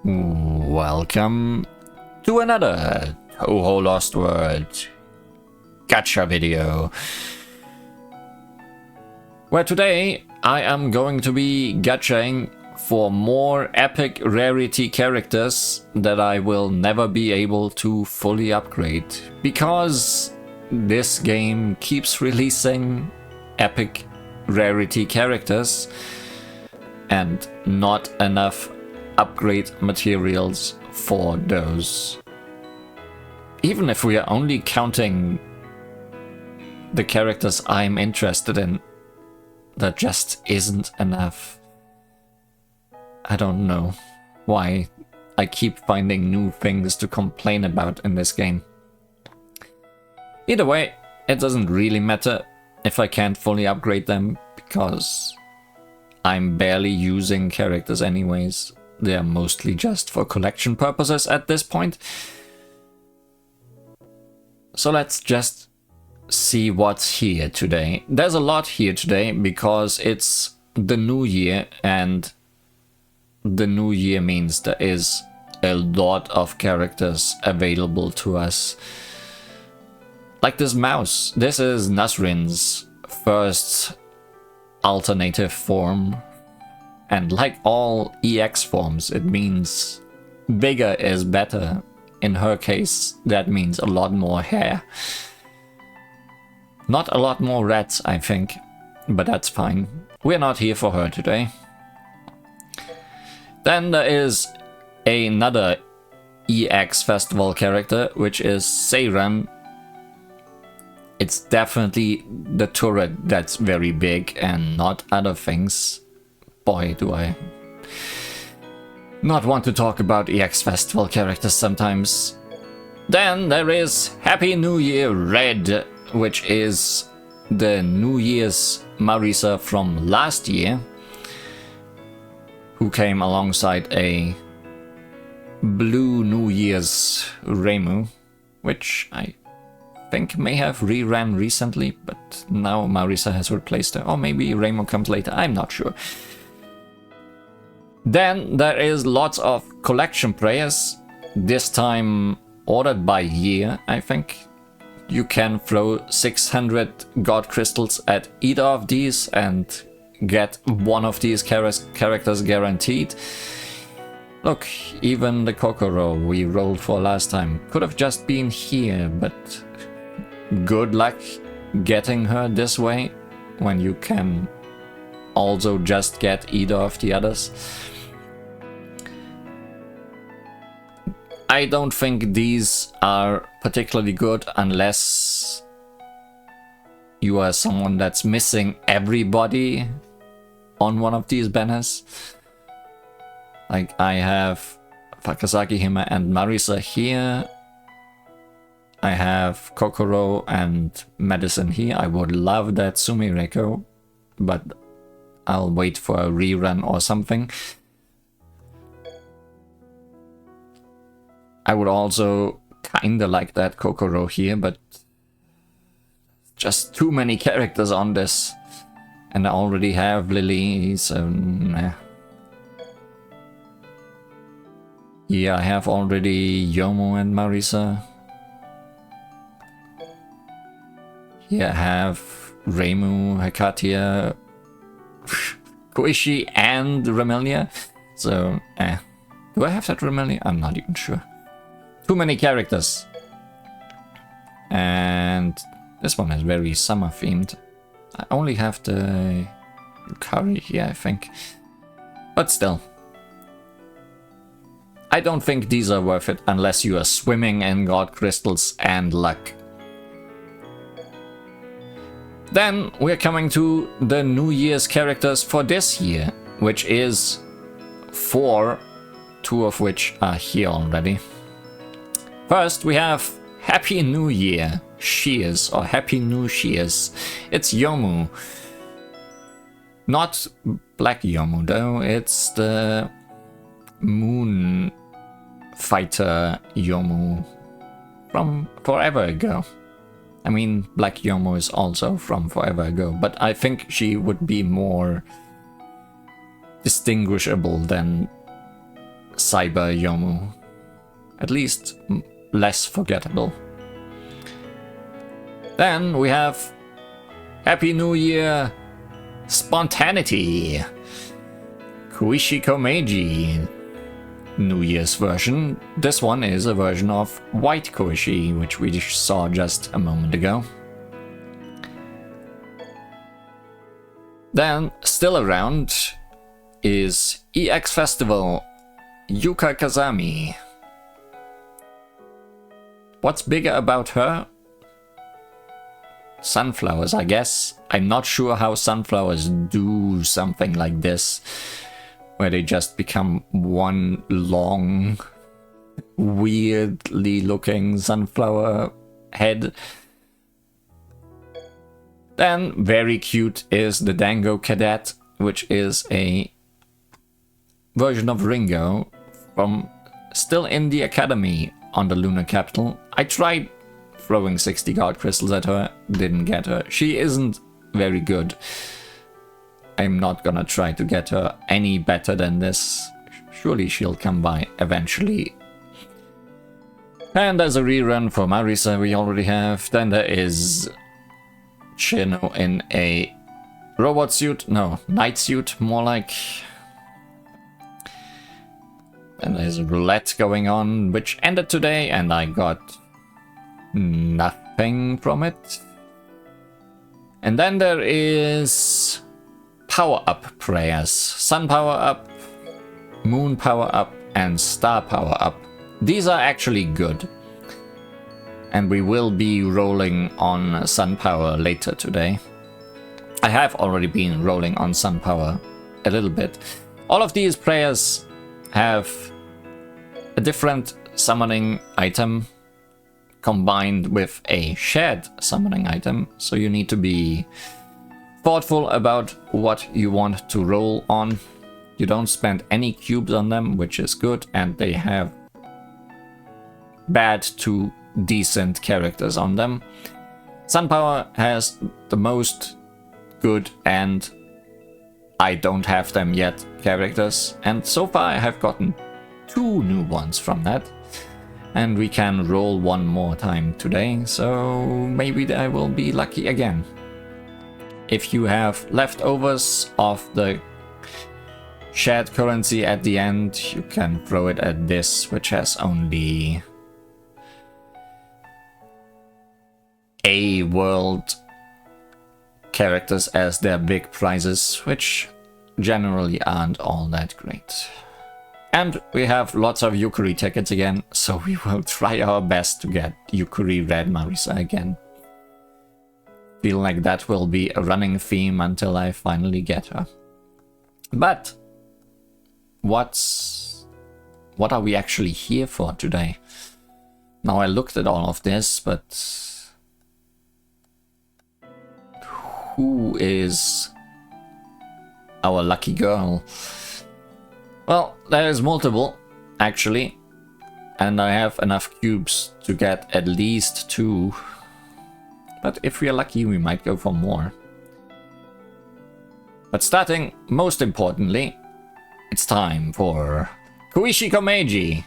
Welcome to another Touhou LostWord Gacha video, where today I am going to be gachaing for more epic rarity characters that I will never be able to fully upgrade, because this game keeps releasing epic rarity characters and not enough upgrade materials for those. Even if we are only counting the characters I'm interested in, that just isn't enough. I don't know why I keep finding new things to complain about in this game. Either way, it doesn't really matter if I can't fully upgrade them, because I'm barely using characters anyways. They are mostly just for collection purposes at this point. So let's just see what's here today. There's a lot here today because it's the new year, and the new year means there is a lot of characters available to us. Like this mouse. This is Nasrin's first alternative form. And like all EX forms, it means bigger is better. In her case, that means a lot more hair. Not a lot more rats, I think, but that's fine. We're not here for her today. Then there is another EX festival character, which is Seiran. It's definitely the turret that's very big and not other things. Boy, do I not want to talk about EX Festival characters sometimes. Then there is Happy New Year Red, which is the New Year's Marisa from last year, who came alongside a Blue New Year's Reimu, which I think may have reran recently, but now Marisa has replaced her. Or maybe Reimu comes later, I'm not sure. Then there is lots of collection prayers, this time ordered by year, I think. You can throw 600 god crystals at either of these and get one of these characters guaranteed. Look, even the Kokoro we rolled for last time could have just been here, but good luck getting her this way when you can also just get either of the others. I don't think these are particularly good unless you are someone that's missing everybody on one of these banners. Like, I have Fakazaki Hime and Marisa here. I have Kokoro and Medicine here. I would love that Sumireko, but I'll wait for a rerun or something. I would also kinda like that Kokoro here, but just too many characters on this. And I already have Lily, so nah. Yeah, I have already Yomo and Marisa. Here I have Reimu, Hekatia, Koishi, and Remelia. So, do I have that Remelia? I'm not even sure. Too many characters. And this one is very summer themed. I only have the Yukari here, I think. But still. I don't think these are worth it unless you are swimming in god crystals and luck. Then we're coming to the New Year's characters for this year, which is 4, 2 of which are here already. First, we have Happy New Year Shears, or Happy New Shears. It's Yomu. Not Black Yomu though, it's the Moon Fighter Yomu from forever ago. I mean, Black Yomu is also from forever ago, but I think she would be more distinguishable than Cyber Yomu. At least less forgettable. Then we have Happy New Year Spontaneity. Kuishi Komeiji New Year's version. This one is a version of White Koishi, which we saw just a moment ago. Then, still around, is EX Festival Yuka Kazami. What's bigger about her? Sunflowers, I guess. I'm not sure how sunflowers do something like this, where they just become one long, weirdly looking sunflower head. Then, very cute is the Dango Cadet, which is a version of Ringo from still in the academy on the lunar capital. I tried throwing 60 guard crystals at her, didn't get her. She isn't very good. I'm not gonna try to get her any better than this. Surely she'll come by eventually. And as a rerun for Marisa we already have. Then there is Chino in a robot suit. No, night suit more like. And there's a roulette going on, which ended today, and I got nothing from it. And then there is power-up prayers. Sun power-up, moon power-up, and star power-up. These are actually good. And we will be rolling on sun power later today. I have already been rolling on sun power a little bit. All of these prayers have a different summoning item combined with a shared summoning item, so you need to be thoughtful about what you want to roll on. You don't spend any cubes on them, which is good, and they have bad to decent characters on them. Sun Power has the most good and I don't have them yet characters, and so far I have gotten 2 new ones from that. And we can roll one more time today, so maybe I will be lucky again. If you have leftovers of the shared currency at the end, you can throw it at this, which has only a world characters as their big prizes, which generally aren't all that great. And we have lots of Yukari tickets again, so we will try our best to get Yukari Red Marisa again. Feel like that will be a running theme until I finally get her. But what are we actually here for today? Now I looked at all of this, but who is our lucky girl? Well, there is multiple, actually, and I have enough cubes to get at least 2. But if we are lucky, we might go for more. But starting, most importantly, it's time for Koishi Komeiji.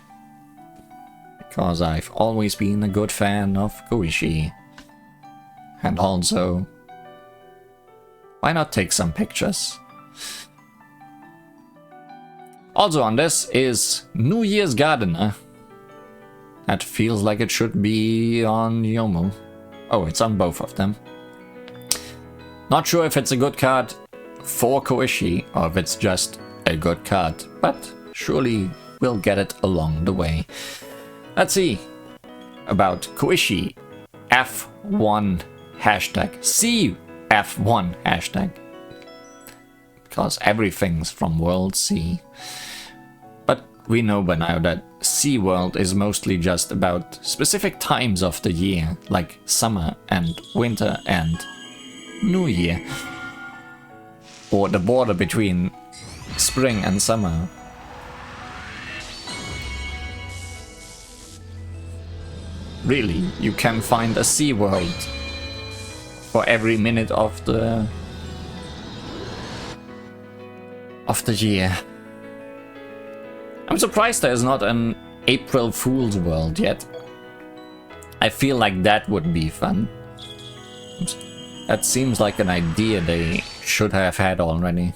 Because I've always been a good fan of Koishi. And also, why not take some pictures? Also on this is New Year's Gardener. That feels like it should be on Yomu. Oh, it's on both of them. Not sure if it's a good card for Koishi or if it's just a good card, but surely we'll get it along the way. Let's see about Koishi F1 hashtag CF1 hashtag. Because everything's from World C. But we know by now that Sea World is mostly just about specific times of the year, like summer and winter and New Year. Or the border between spring and summer. Really, you can find a Sea World for every minute of the year. I'm surprised there's not an April Fool's World yet. I feel like that would be fun. That seems like an idea they should have had already.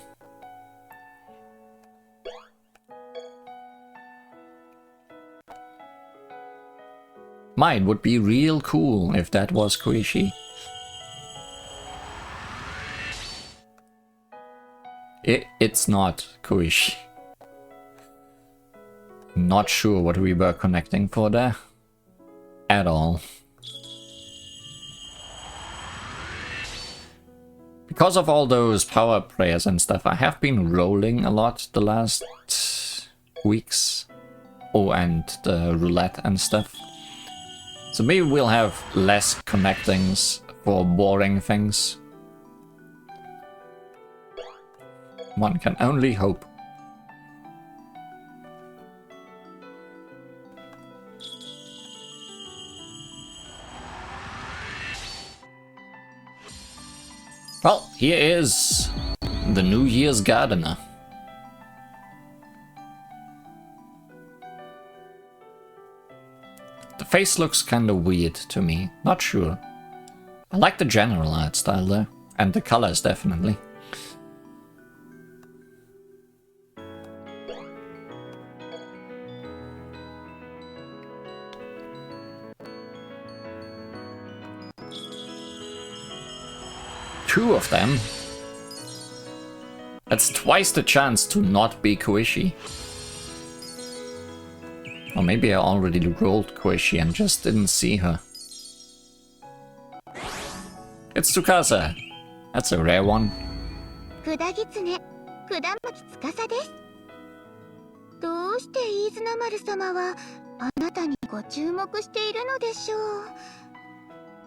Mine would be real cool if that was Koichi. It's not Koichi. Not sure what we were connecting for there. At all. Because of all those power prayers and stuff, I have been rolling a lot the last weeks. Oh, and the roulette and stuff. So maybe we'll have less connectings for boring things. One can only hope. Well, here is the New Year's Gardener. The face looks kinda weird to me, not sure. I like the general art style though, and the colors definitely. Two of them? That's twice the chance to not be Koichi. Or maybe I already rolled Koichi and just didn't see her. It's Tsukasa. That's a rare one. どうして飯綱丸様はあなたにご注目しているのでしょう。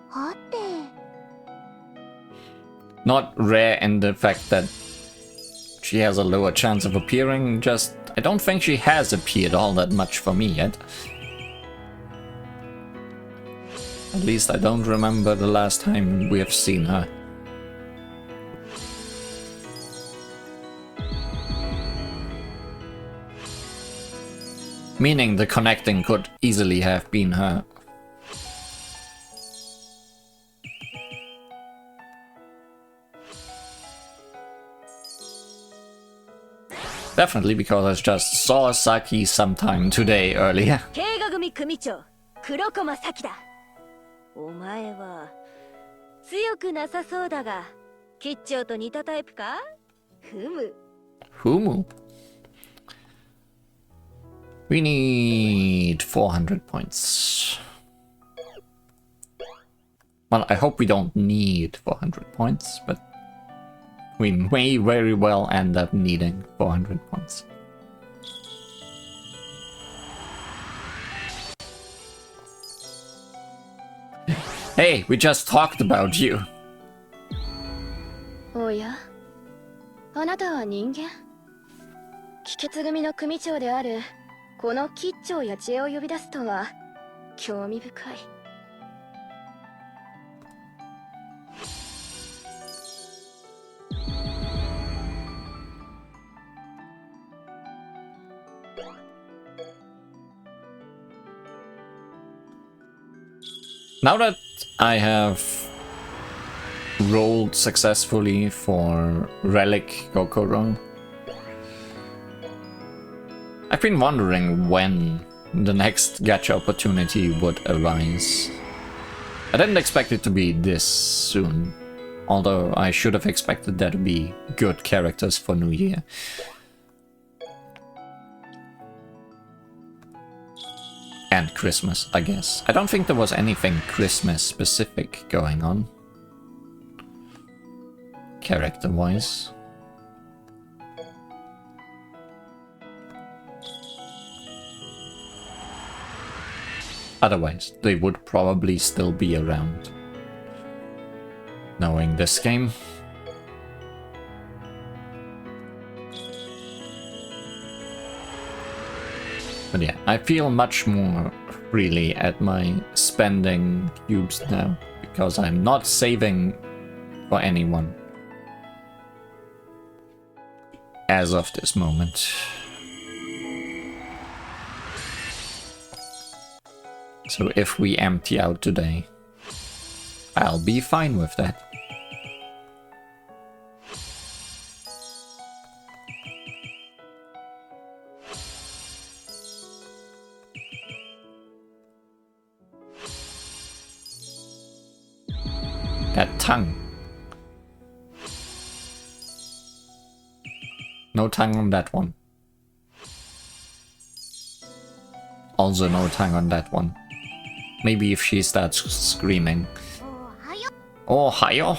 はて。 Not rare in the fact that she has a lower chance of appearing, just I don't think she has appeared all that much for me yet. At least I don't remember the last time we have seen her. Meaning the connecting could easily have been her. Definitely because I just saw Saki sometime today earlier. お前は強くなさそうだが、吉兆と似たタイプか？ふむ。Fumu. We need 400 points. Well, I hope we don't need 400 points, but we may very well end up needing 400 points. Hey, we just talked about you. おや、あなたは人間？帰結組の組長であるこの吉兆や知恵を呼び出すとは興味深い。Now that I have rolled successfully for Relic Gokoro, I've been wondering when the next gacha opportunity would arise. I didn't expect it to be this soon, although I should have expected there to be good characters for New Year. And Christmas, I guess. I don't think there was anything Christmas specific going on. Character-wise. Otherwise, they would probably still be around. Knowing this game. But yeah, I feel much more freely at my spending cubes now, because I'm not saving for anyone. As of this moment. So if we empty out today, I'll be fine with that. That tongue. No tongue on that one. Also no tongue on that one. Maybe if she starts screaming. Oh, hiyo.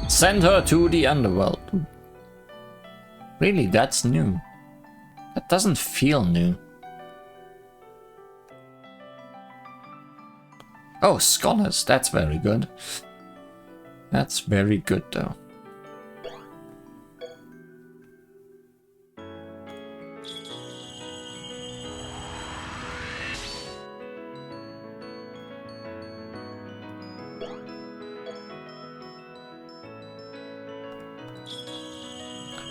Send her to the underworld. Really, that's new. That doesn't feel new. Oh, scholars, that's very good. That's very good though.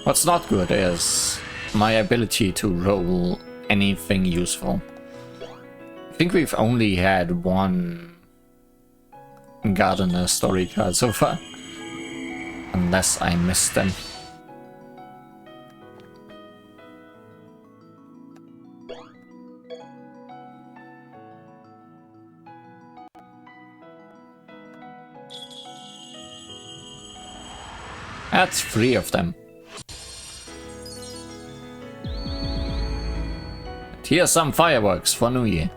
What's not good is my ability to roll anything useful. I think we've only had one gardener story card so far. Unless I missed them. That's 3 of them. Here's some fireworks for New Year.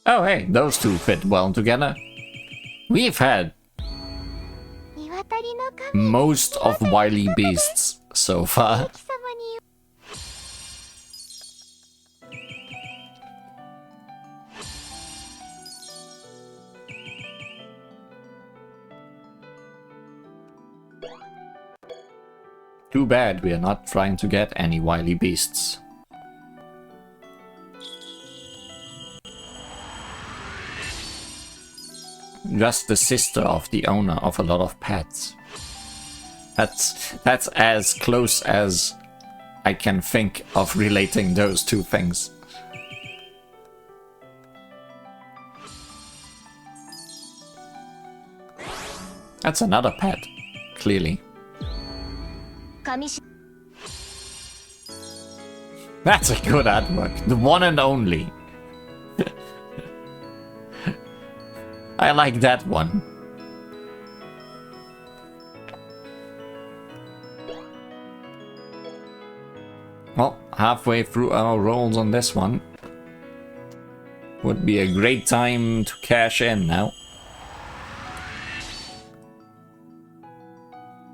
Oh hey, those two fit well together. We've had most of wily beasts so far. Too bad we are not trying to get any wily beasts. Just the sister of the owner of a lot of pets. That's as close as I can think of relating those two things. That's another pet, clearly. That's a good artwork, the one and only. I like that one. Well, halfway through our rolls on this one. Would be a great time to cash in now.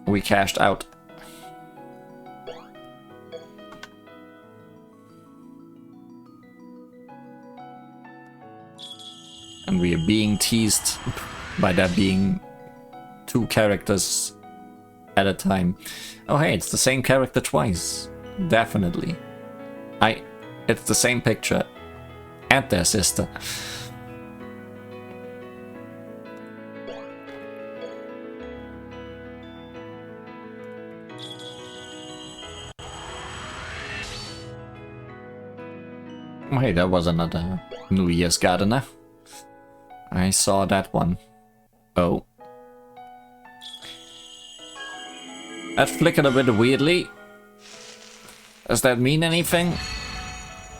We cashed out. And we are being teased by there being 2 characters at a time. Oh hey, it's the same character twice. Definitely. It's the same picture. And their sister. Oh hey, that was another New Year's gardener. I saw that one. Oh. That flickered a bit weirdly. Does that mean anything?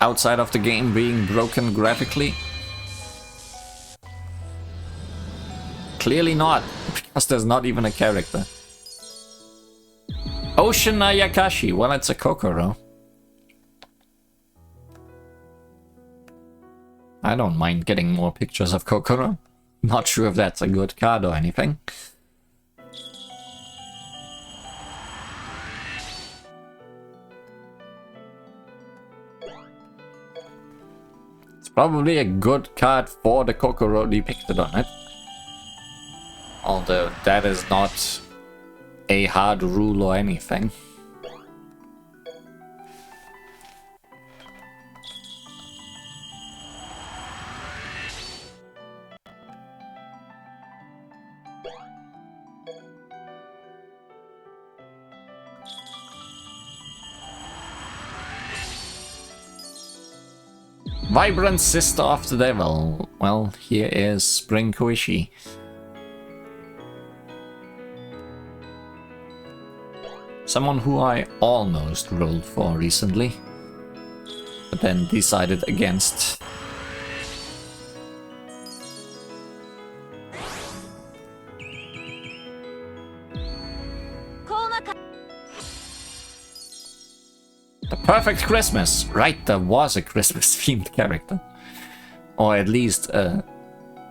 Outside of the game being broken graphically? Clearly not, because there's not even a character. Ocean Ayakashi. Well, it's a Kokoro. I don't mind getting more pictures of Kokoro. Not sure if that's a good card or anything. It's probably a good card for the Kokoro depicted on it. Although that is not a hard rule or anything. Vibrant Sister of the Devil. Well, here is Spring Koishi. Someone who I almost rolled for recently, but then decided against. The Perfect Christmas! Right, there was a Christmas-themed character. Or at least a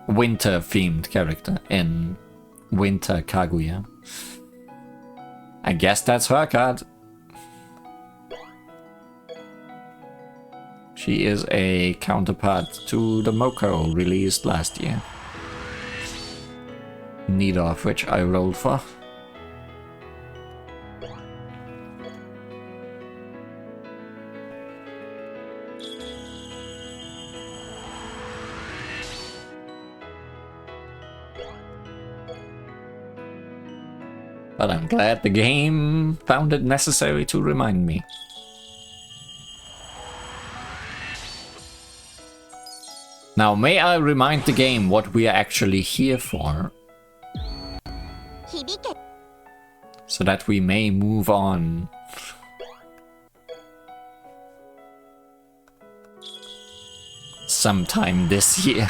winter-themed character in Winter Kaguya. I guess that's her card. She is a counterpart to the Moko released last year. Neither of which I rolled for. But I'm glad the game found it necessary to remind me. Now, may I remind the game what we are actually here for? So that we may move on. Sometime this year.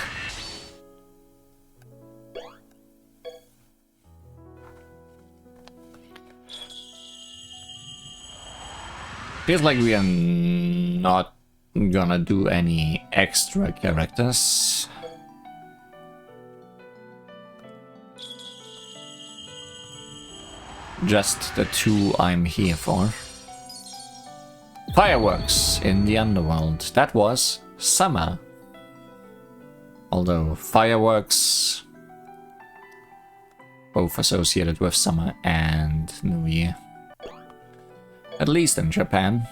Feels like we are not gonna do any extra characters. Just the two I'm here for. Fireworks in the underworld. That was summer. Although fireworks both associated with summer and New Year. At least in Japan.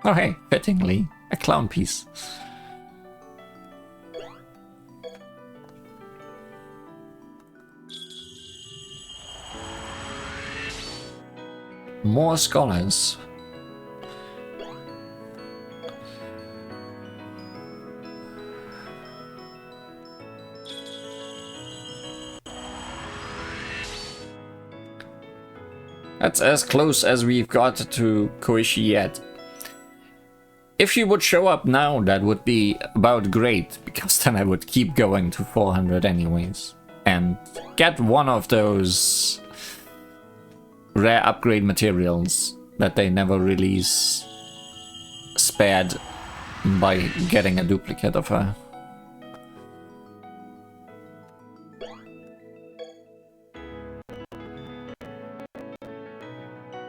Oh hey, fittingly, a clown piece. More scholars. That's as close as we've got to Koishi yet. If she would show up now, that would be about great, because then I would keep going to 400 anyways. And get one of those rare upgrade materials that they never release, spared by getting a duplicate of her.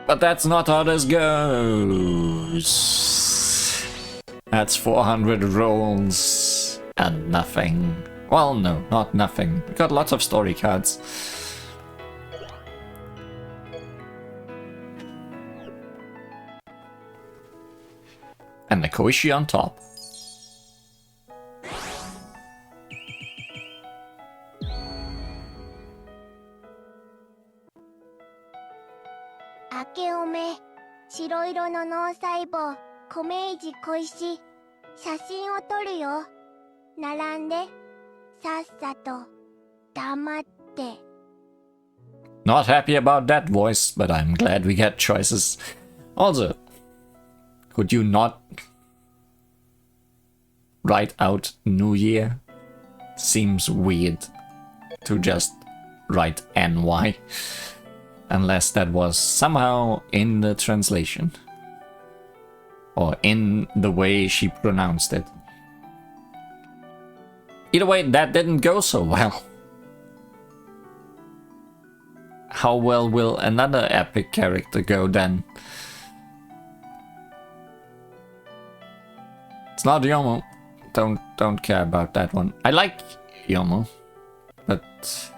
But that's not how this goes. That's 400 rolls and nothing. Well, no, not nothing. We got lots of story cards. And the Koishi on top. Akeome, 白色の脳細胞、米イジ小石、写真を撮るよ。並んで、さっさと、黙って。 Not happy about that voice, but I'm glad we get choices. Also, could you not write out New Year? Seems weird. to just write NY. Unless that was somehow in the translation. Or in the way she pronounced it. Either way, that didn't go so well. How well will another epic character go then? It's not Yomo. Don't care about that one. I like Yomo, but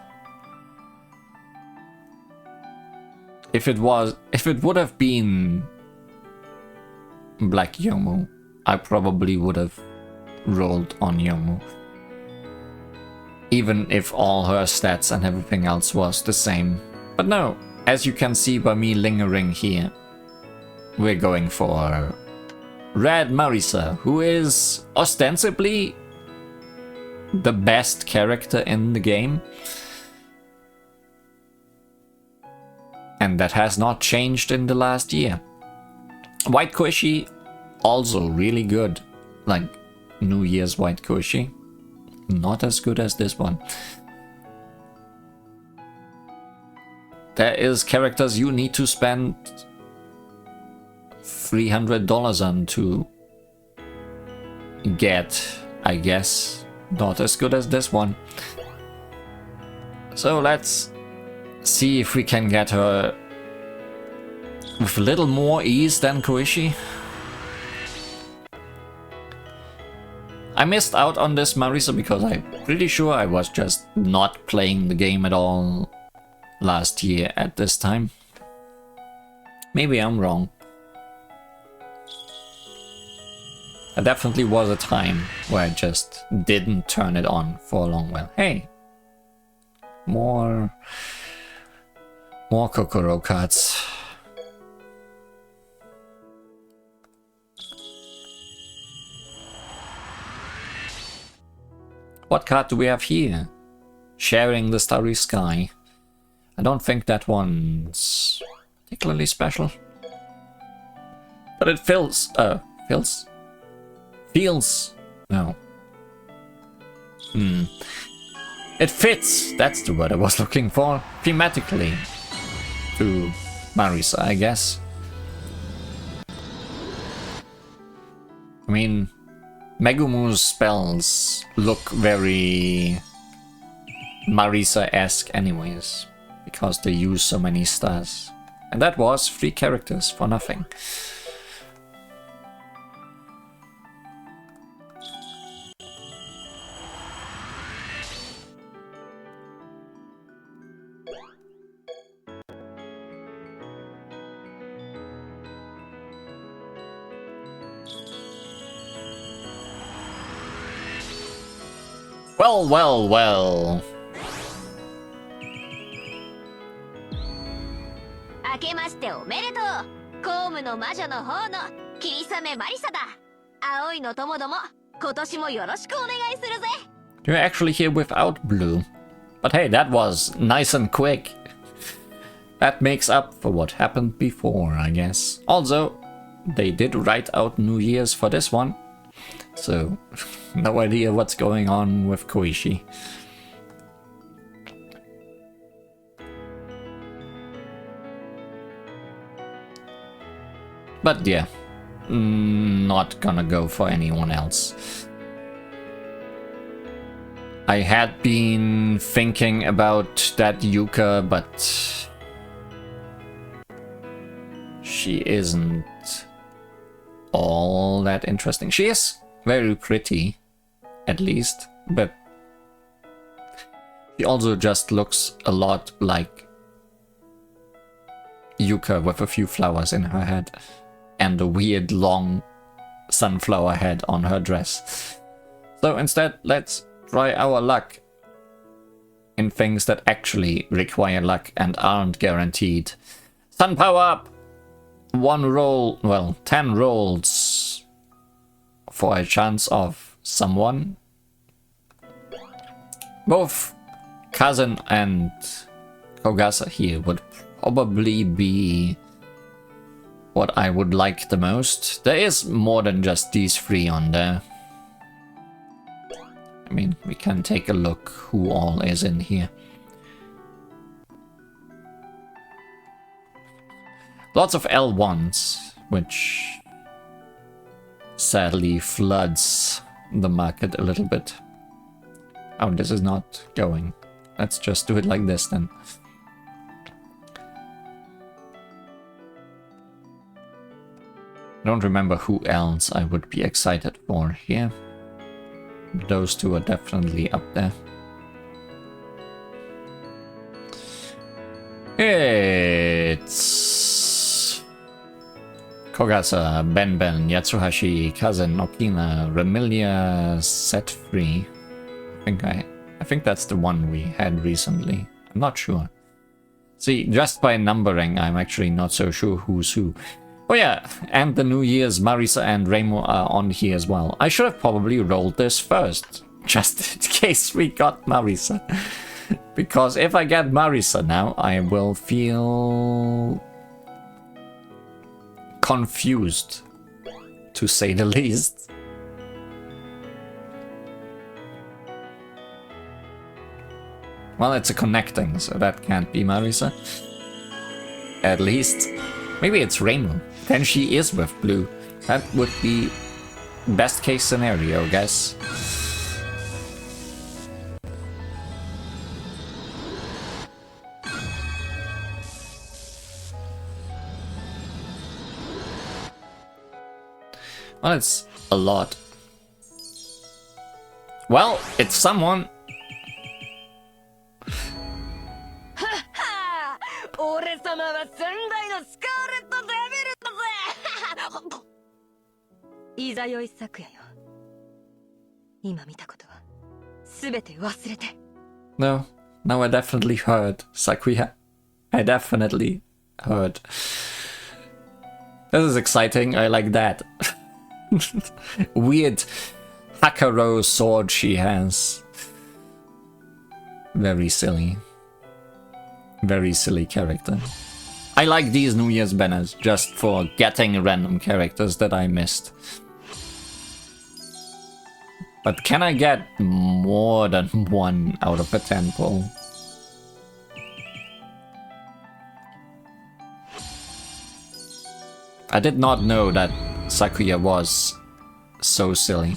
if it would have been Black Yomo, I probably would have rolled on Yomo. Even if all her stats and everything else was the same. But no, as you can see by me lingering here, we're going for Red Marisa, who is ostensibly the best character in the game. And that has not changed in the last year. White Koishi, also really good. Like New Year's White Koishi. Not as good as this one. There is characters you need to spend $300 on to get, I guess. Not as good as this one. So let's see if we can get her with a little more ease than Koishi. I missed out on this Marisa because I'm pretty sure I was just not playing the game at all last year at this time. Maybe I'm wrong. There definitely was a time where I just didn't turn it on for a long while. Hey! More Kokoro cards. What card do we have here? Sharing the Starry Sky. I don't think that one's particularly special. But it feels... No. It fits, that's the word I was looking for, thematically to Marisa, I guess. I mean, Megumu's spells look very Marisa-esque anyways, because they use so many stars. And that was 3 characters for nothing. Well, well, well. 明けましておめでとう。公務の魔女の方の霧雨マリサだ。青いの友ども、今年もよろしくお願いするぜ。You're actually here without blue. But hey, that was nice and quick. That makes up for what happened before, I guess. Also, they did write out New Year's for this one. So, no idea what's going on with Koishi. But yeah, not gonna go for anyone else. I had been thinking about that Yuka, but she isn't all that interesting. She is very pretty, at least, but she also just looks a lot like Yuka with a few flowers in her head and a weird long sunflower head on her dress. So instead, let's try our luck in things that actually require luck and aren't guaranteed. Sun power up! 1 roll, well, 10 rolls for a chance of someone. Both Cousin and Kogasa here would probably be what I would like the most. There is more than just these 3 on there. I I mean, we can take a look who all is in here. Lots of L1s, which sadly floods the market a little bit. Oh, this is not going. Let's just do it like this then. I don't remember who else I would be excited for here. Those two are definitely up there. It's Kogasa, Ben, Yatsuhashi, Kazen, Okina, Remilia, Set Free. I think that's the one we had recently. I'm not sure. See, just by numbering, I'm actually not so sure who's who. Oh yeah, and the New Year's, Marisa and Remo are on here as well. I should have probably rolled this first, just in case we got Marisa. Because if I get Marisa now, I will feel confused, to say the least. Well, it's a connecting, so that can't be Marisa. At least. Maybe it's Remo. Then she is with blue. That would be best case scenario, I guess. Well, it's a lot. Well, it's someone. No, I definitely heard Sakuya. I definitely heard. This is exciting, I like that. Weird Hakaro sword she has. Very silly. Very silly character. I like these New Year's banners just for getting random characters that I missed. But can I get more than one out of a 10 pull? I did not know that Sakuya was so silly.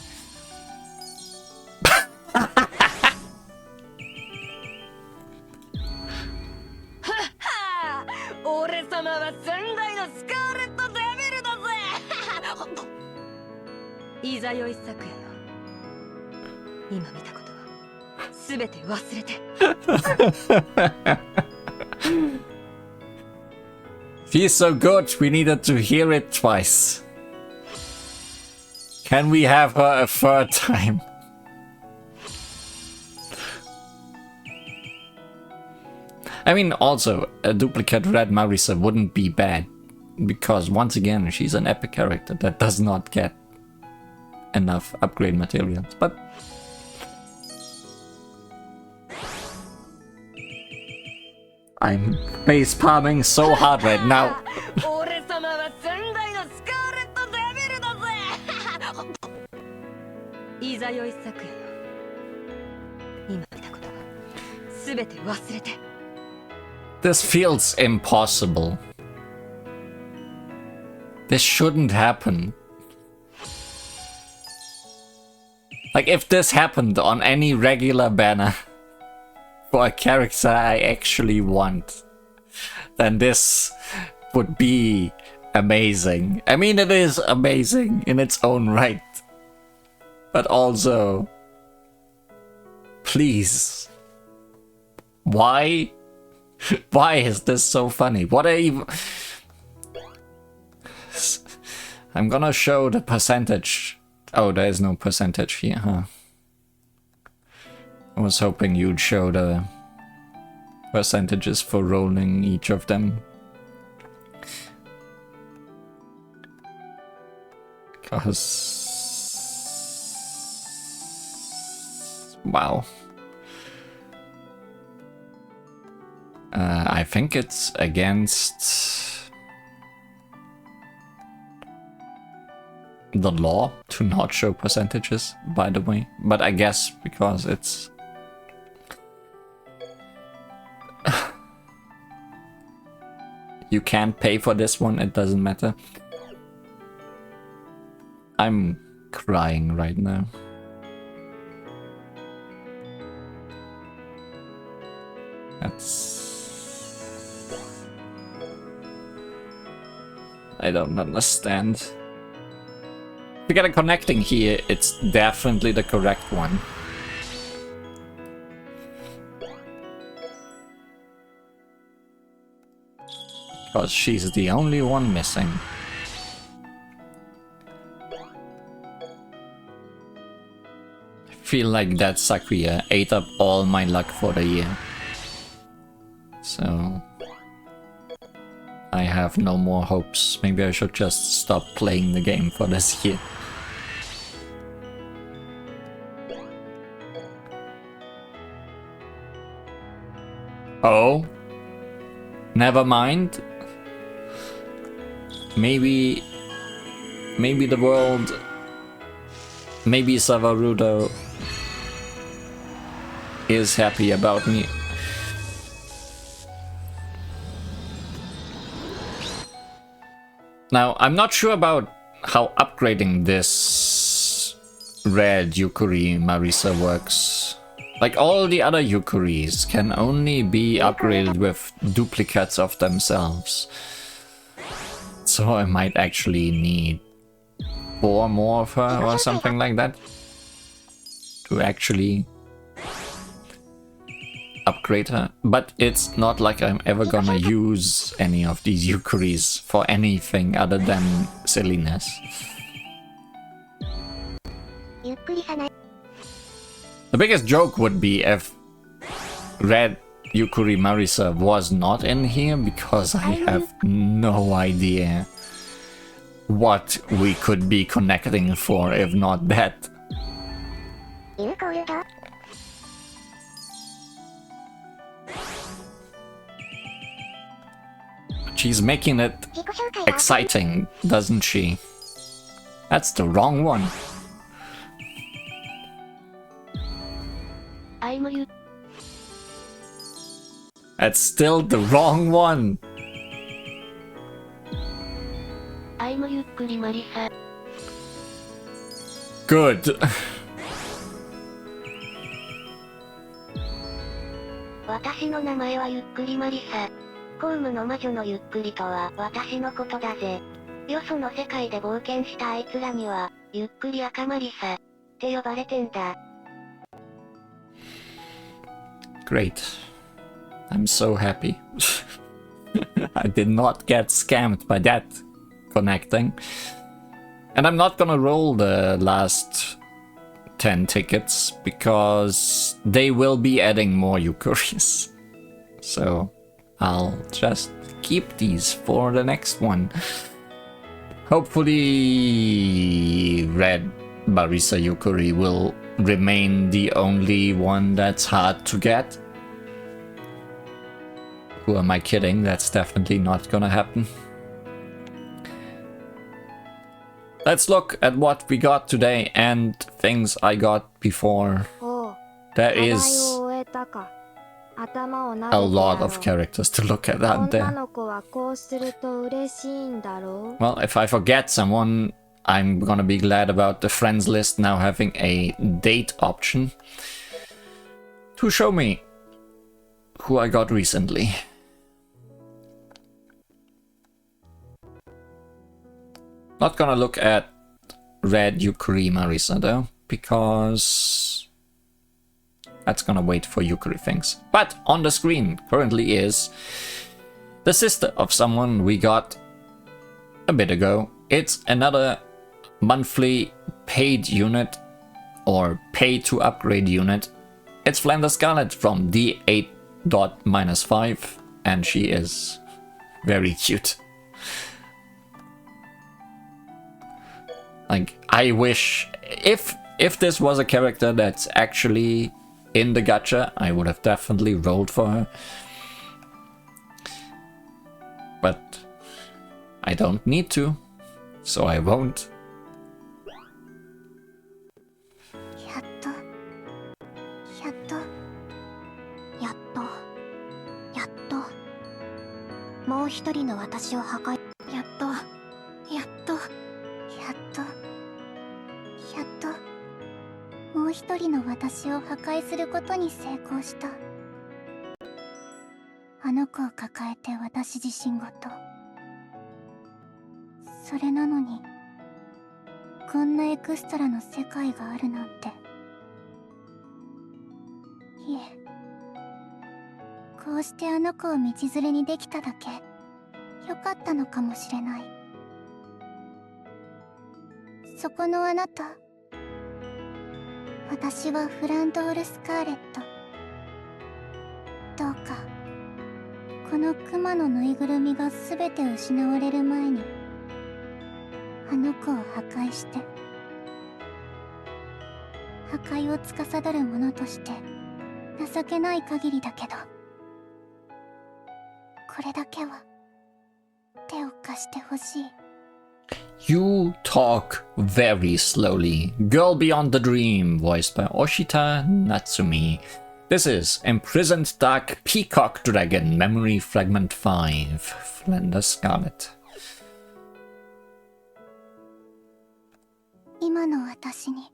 She's so good, we needed to hear it twice. Can we have her a third time? I mean, also, a duplicate Red Marisa wouldn't be bad. Because, once again, she's an epic character that does not get enough upgrade materials. But I'm face palming so hard right now. This feels impossible. This shouldn't happen. Like, if this happened on any regular banner for a character I actually want, then this would be amazing. I mean, it is amazing in its own right. But also, please, why? Why is this so funny? What are even... I'm gonna show the percentage. Oh, there is no percentage here, huh? I was hoping you'd show the percentages for rolling each of them. Because... wow. I think it's against... the law to not show percentages, by the way. But I guess because it's... you can't pay for this one, it doesn't matter. I'm crying right now. That's... I don't understand. If you get a connecting here, it's definitely the correct one. Because she's the only one missing. I feel like that Sakuya ate up all my luck for the year. So... I have no more hopes. Maybe I should just stop playing the game for this year. Oh? Never mind. Maybe the world... Maybe Savarudo is happy about me. Now, I'm not sure about how upgrading this red Yukuri Marisa works. Like, all the other Yukuris can only be upgraded with duplicates of themselves. So I might actually need 4 more of her or something like that to actually upgrade her. But it's not like I'm ever gonna use any of these Yukuris for anything other than silliness. The biggest joke would be if Red Yukuri Marisa was not in here, because I have no idea what we could be connecting for if not that. She's making it exciting, doesn't she? That's the wrong one. That's still the wrong one. Good. 私の名前はゆっくりマリサ。公務の魔女のゆっくりとは私のことだぜ。よその世界で冒険したあいつらには、ゆっくり赤マリサって呼ばれてんだ。Great. I'm so happy. I did not get scammed by that connecting. And I'm not gonna roll the last 10 tickets because they will be adding more Yukuris. So I'll just keep these for the next one. Hopefully Red Marisa Yukuri will remain the only one that's hard to get. Who am I kidding? That's definitely not gonna happen. Let's look at what we got today and things I got before. There is a lot of characters to look at, aren't there? Well, if I forget someone, I'm gonna be glad about the friends list now having a date option to show me who I got recently. Not gonna look at Red Yukuri Marisa though, because that's gonna wait for Yukuri things. But on the screen currently is the sister of someone we got a bit ago. It's another monthly paid unit or pay to upgrade unit. It's Flanders Scarlet from D8.-5 and she is very cute. Like, I wish if this was a character that's actually in the gacha, I would have definitely rolled for her. But I don't need to, so I won't. やっとやっとやっとやっともう一人の私を破壊。やっとやっとやっとやっともう一人の私を破壊することに成功した。あの子を抱えて私自身ごと。それなのにこんなエクストラの世界があるなんて。いえ、こうしてあの子を道連れにできただけ良かったのかもしれない。そこのあなた、私はフランドール・スカーレット。どうかこのクマのぬいぐるみが全て失われる前にあの子を破壊して、破壊を司る者として情けない限りだけど、これだけは手を貸してほしい。 You talk very slowly. Girl Beyond the Dream, voiced by Oshita Natsumi. This is Imprisoned Dark Peacock Dragon Memory Fragment 5, Flender Scarlet. 今の私に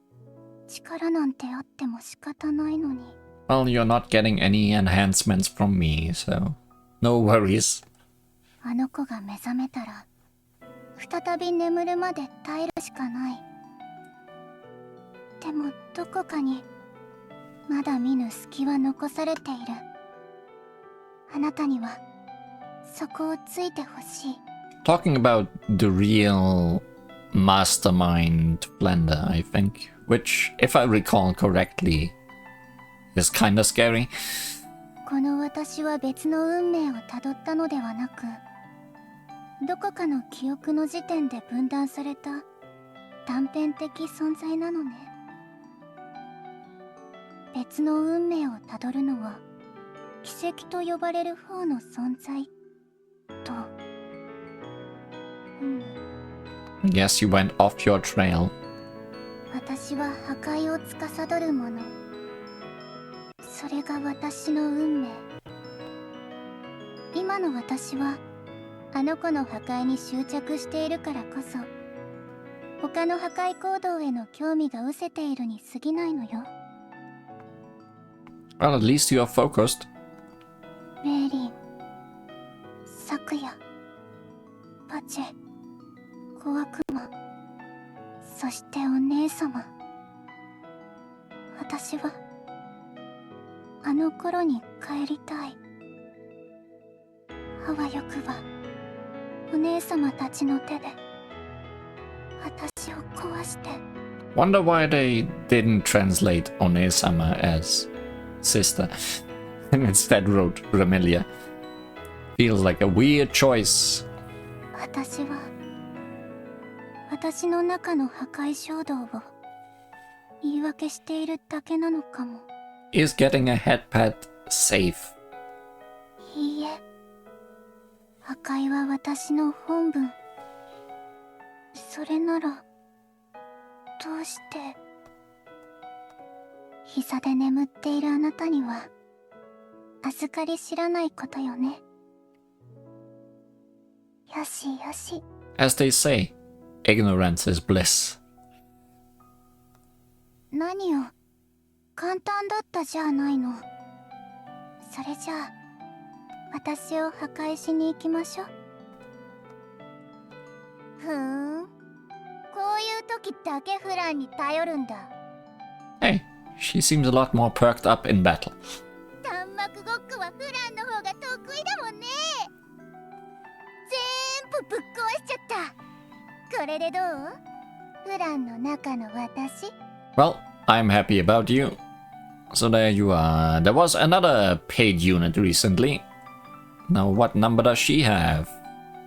力なんてあっても仕方ないのに。 Well, you're not getting any enhancements from me, so no worries. あの子が目覚めたら再び眠るまで耐えるしかない。でもどこかにまだ見ぬ隙は残されている。あなたにはそこをついてほしい。 Talking about the real mastermind Blender, I think, which, if I recall correctly, is kinda scary. この私は別の運命をたどったのではなく、どこかの記憶の時点で分断された断片的存在なのね。別の運命をたどるのは奇跡と呼ばれる方の存在と。I guess you went off your trail. 私は破壊を司るもの。それが私の運命。今の私はあの子の破壊に執着しているからこそ、他の破壊行動への興味が失せているに過ぎないのよ。 Well, at least you're focused. メイリン、サクヤ、パチェ、小悪魔、そしてお姉様。私はあの頃に帰りたい。あわよくばお姉様たちの手で私を壊して。 Wonder why they didn't translate One-sama as sister and instead wrote Ramilia. Feels like a weird choice. 私は私の中の破壊衝動を言い訳しているだけなのかも。 Is getting a headpad safe? いいえ、破壊は私の本分。それならどうして。膝で眠っているあなたには預かり知らないことよね。よしよし。 As they say, ignorance is bliss. 何よ、簡単だったじゃないの。それじゃあ私を破壊しに行きましょう。こういう時だけフランに頼るんだ。 Hey, she seems a lot more perked up in battle. 弾幕ごっこはフランの方が得意だもんね。全部ぶっ壊しちゃった。これでどう？フランの中の私。 Well, I'm happy about you. So there you are. There was another paid unit recently. Now what number does she have?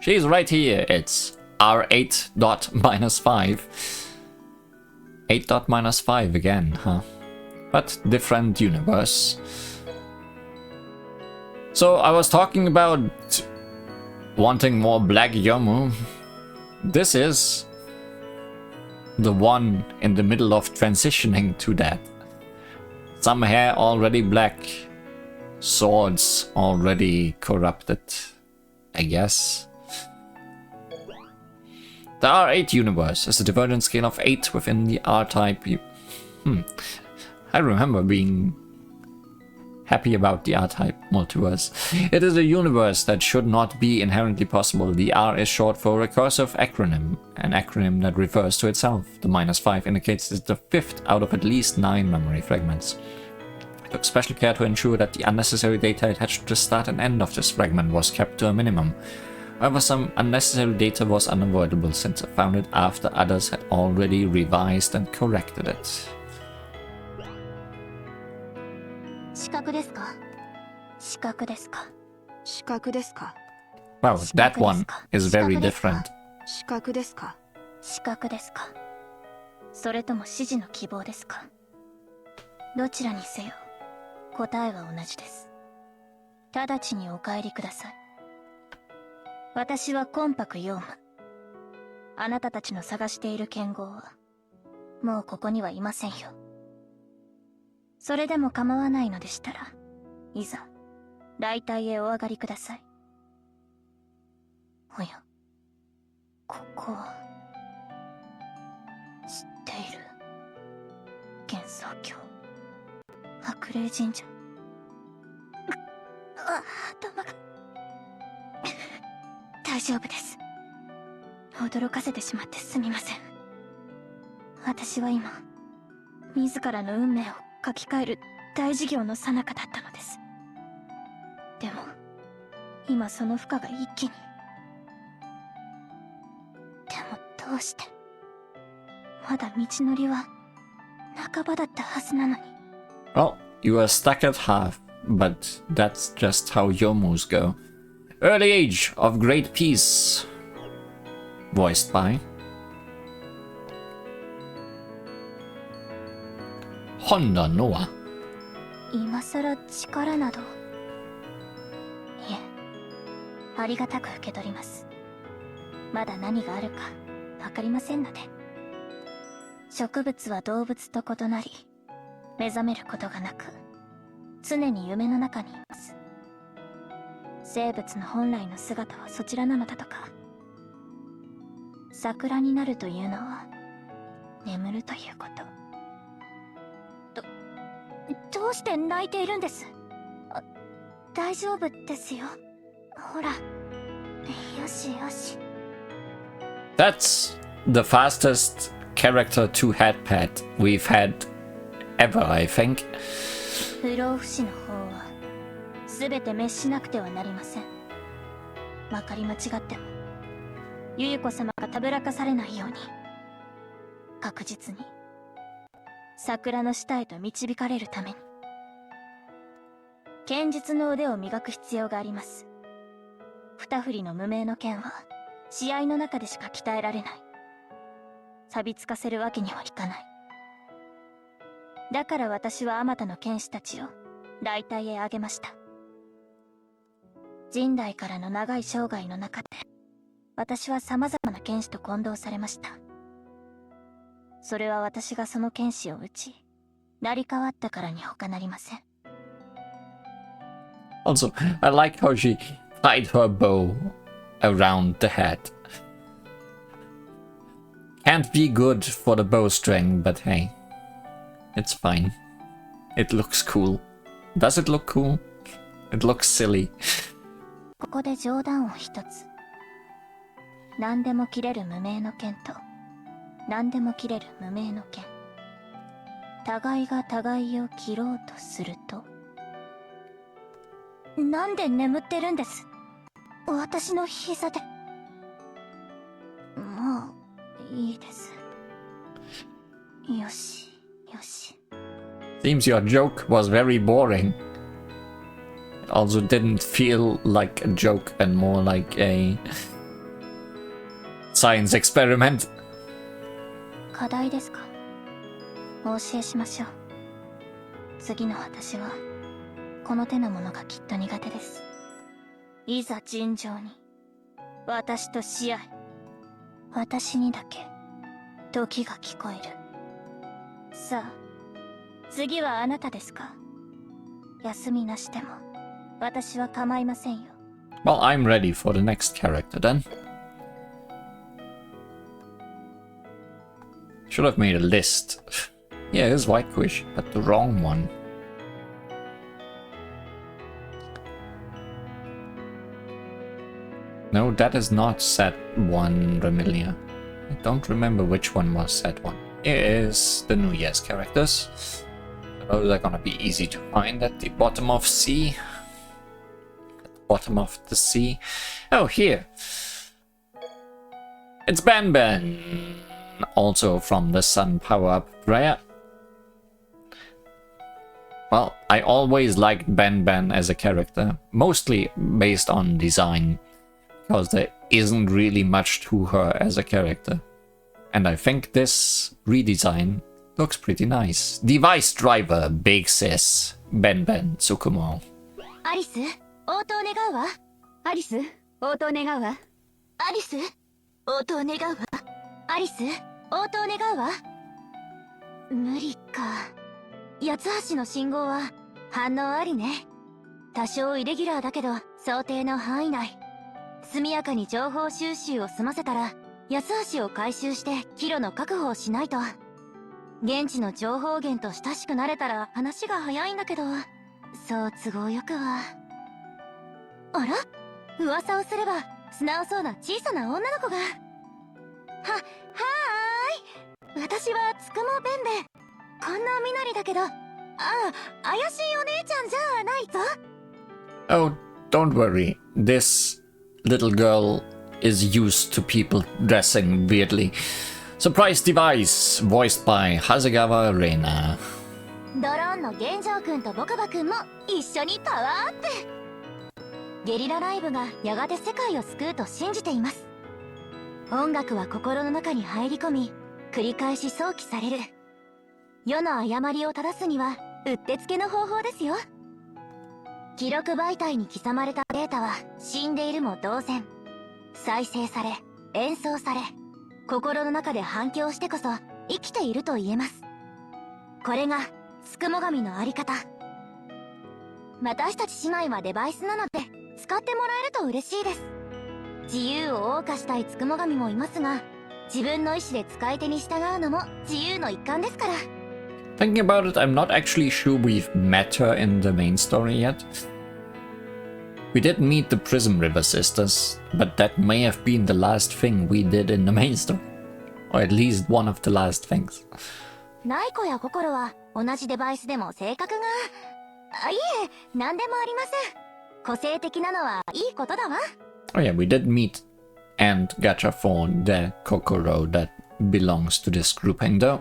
She's right here. It's R8.-5. 8.-5 again, huh? But different universe. So I was talking about wanting more Black Yomu. This is the one in the middle of transitioning to that. Some hair already black, swords already corrupted, I guess. The R8 universe is a divergent scale of 8 within the R-type. I remember being happy about the R-type multiverse. It is a universe that should not be inherently possible. The R is short for recursive acronym, an acronym that refers to itself. The -5 indicates it's the 5th out of at least 9 memory fragments. I took special care to ensure that the unnecessary data attached to the start and end of this fragment was kept to a minimum. However, some unnecessary data was unavoidable since I found it after others had already revised and corrected it. 視覚ですか？視覚ですか？視覚ですか？ Wow, that one is very different. 視覚ですか？視覚ですか？それとも指示の希望ですか？どちらにせよ、答えは同じです。直ちにお帰りください。私は魂魄ヨウム。あなたたちの探している剣豪は、もうここにはいませんよ。それでも構わないのでしたら、いざ、大隊へお上がりください。おや、ここは、知っている。幻想郷。白霊神社。頭が。大丈夫です。驚かせてしまってすみません。私は今、自らの運命を書き換える大事業の最中だったのです。でも、今その負荷が一気に。でもどうして、まだ道のりは半ばだったはずなのに。Well, you are stuck at half, but that's just how yomus go. Early Age of Great Peace, voiced by Honda Noah. 今さら力など。いえ、ありがたく受け取ります。まだ何があるかわかりませんので。植物は動物と異なり、目覚めることがなく、常に夢の中にいます。生物の本来の姿はそちらなのだとか。桜になるというのは、眠るということ。どうして泣いているんです？大丈夫ですよ。ほら。よしよし。That's the fastest character to headpad we've had ever, I think. 不老不死の方は、すべて滅しなくてはなりません。まかり間違っても、ゆゆこ様がたぶらかされないように、確実に、桜の下へと導かれるために、剣術の腕を磨く必要があります。二振りの無名の剣は、試合の中でしか鍛えられない。錆びつかせるわけにはいかない。だから私はあまたの剣士たちを大隊へあげました。人代からの長い生涯の中で、私は様々な剣士と混同されました。それは私がその剣士を撃ち、成り代わったからに他なりません。Also, I like how she tied her bow around the head. Can't be good for the bowstring, but hey, it's fine. It looks cool. Does it look cool? It looks silly. ここで冗談を一つ。何でも切れる無名の剣と、何でも切れる無名の剣。互いが互いを切ろうとすると。なんで眠ってるんです？私の膝で。もう、いいです。よし、よし。Seems your joke was very boring. It also didn't feel like a joke and more like a science experiment. 課題ですか？お教えしましょう。次の私は、この手のものがきっと苦手です。いざ尋常に、私と試合。私にだけ、時が聞こえる。さあ、次はあなたですか。休みなしでも私は構いませんよ。Well, I'm ready for the next character then. Should have made a list. Yeah, it's Whitefish, but the wrong one. No, that is not set 1, Remilia. I don't remember which one was set 1. It is the New Year's characters. Those are gonna be easy to find at the bottom of C. At the bottom of the sea. Oh, here. It's Ben Ben. Also from the Sun Power-Up Rare. Well, I always liked Ben Ben as a character. Mostly based on design. Because there isn't really much to her as a character. And I think this redesign looks pretty nice. Device Driver, Big Sis, Ben Ben, Tsukumo. Alice, 応答願うわ。アリス、応答願うわ。アリス、応答願うわ。アリス、応答願うわ。無理か。八つ橋の信号は反応ありね。多少イレギュラーだけど想定の範囲内。速やかに情報収集を済ませたら八つ橋を回収して帰路の確保をしないと。現地の情報源と親しくなれたら話が早いんだけど、そう都合よくは。あら、噂をすれば素直そうな小さな女の子が。はーい、私はつくもべんべ。こんな身なりだけど、怪しいお姉ちゃんじゃないぞ。Oh, don't worry. This little girl is used to people dressing weirdly. Surprise Device, voiced by Hasegawa Reina. ドローンの玄城くんとボクバくんも一緒にパワーアップ。ゲリラライブがやがて世界を救うと信じています。音楽は心の中に入り込み、繰り返し想起される。世の誤りを正すにはうってつけの方法ですよ。記録媒体に刻まれたデータは死んでいるも同然。再生され、演奏され、心の中で反響してこそ生きていると言えます。これがつくも神のあり方。私たち姉妹はデバイスなので使ってもらえると嬉しいです。自由を謳歌したいつくも神もいますが、自分の意志で使い手に従うのも自由の一環ですから。Thinking about it, I'm not actually sure we've met her in the main story yet. We did meet the Prism River sisters, but that may have been the last thing we did in the main story. Or at least one of the last things. ナイコや心は同じデバイスでも性格が。いえ、何でもありません。個性的なのはいいことだわ。Oh yeah, we did meet and Gacha for the Kokoro that belongs to this grouping though.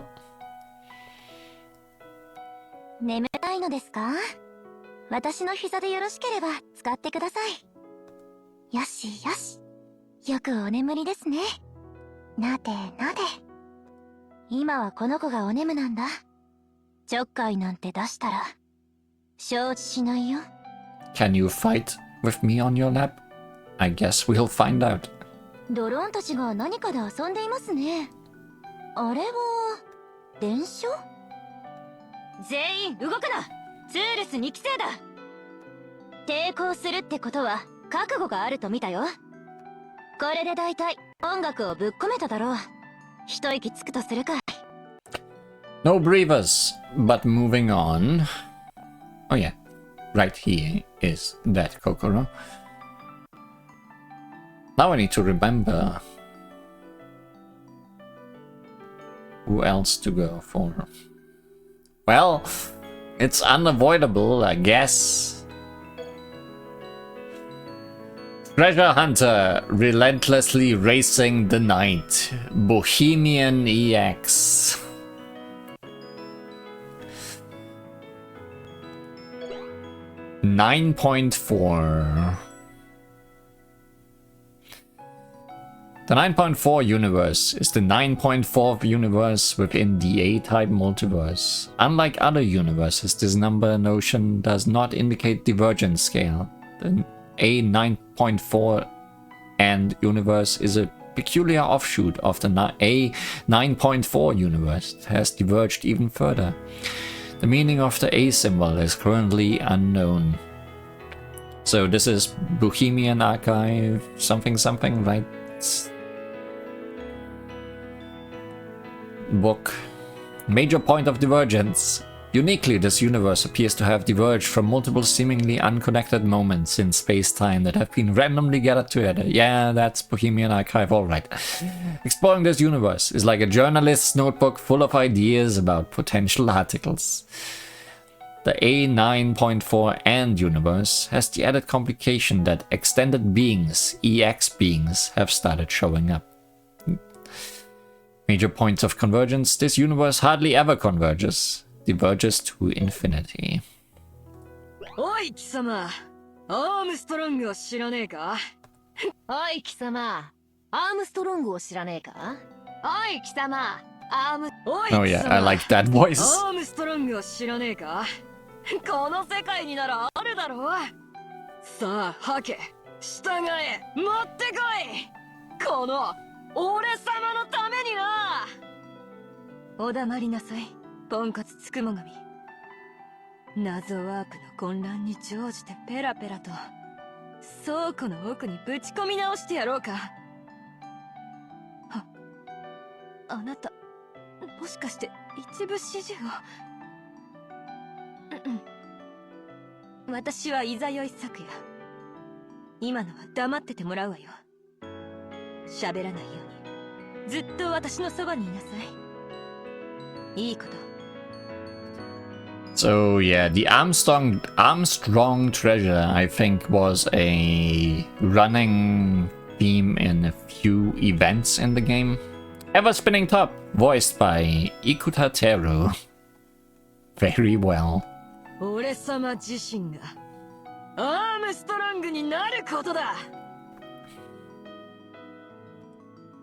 眠たいのですか？私の膝でよろしければ使ってください。よしよし。よくお眠りですね。なでなで。今はこの子がお眠なんだ。ちょっかいなんて出したら承知しないよ。Can you fight with me on your lap? I guess we'll find out. ドローンたちが何かで遊んでいますね。あれは伝書？全員動くな。ツールス2期生だ。抵抗するってことは覚悟があると見たよ。これでだいたい音楽をぶっ込めただろう。一息つくとするかい。No breathers, but moving on. Oh yeah, right here is that Kokoro. Now I need to remember who else to go for. Well, it's unavoidable, I guess. Treasure Hunter, relentlessly racing the night. Bohemian EX. .4. The 9.4 universe is the 9.4th universe within the A-type multiverse. Unlike other universes, this number notion does not indicate divergence scale. The A9.4 and universe is a peculiar offshoot of the A 9.4 universe has diverged even further. The meaning of the A symbol is currently unknown. So this is Bohemian Archive something something, right? Book. Major point of divergence. Uniquely, this universe appears to have diverged from multiple seemingly unconnected moments in space-time that have been randomly gathered together. Yeah, that's Bohemian Archive, alright. Exploring this universe is like a journalist's notebook full of ideas about potential articles. The A9.4 AND universe has the added complication that extended beings, EX beings, have started showing up. Major points of convergence. This universe hardly ever converges. Diverges to infinity. おい貴様、アームストロングを知らねえか？おい貴様、アームストロングを知らねえか？おい貴様、アーム、おい貴様、 Oh yeah, I like that voice. アームストロングを知らねえか？この世界にならあるだろう。さあ、ハケ、従え、持ってこい。この俺様のためにな。お黙りなさい。ポンコツつくも神。謎ワープの混乱に乗じてペラペラと倉庫の奥にぶち込み直してやろうか。あなたもしかして一部始終を。私はイザヨイ昨夜。今のは黙っててもらうわよ。喋らないようにずっと私のそばにいなさい。いいこと。So yeah, the Armstrong treasure, I think, was a running theme in a few events in the game. Ever Spinning Top, voiced by Ikuta Teru. Very well. 俺様自身がアームストロングになることだ。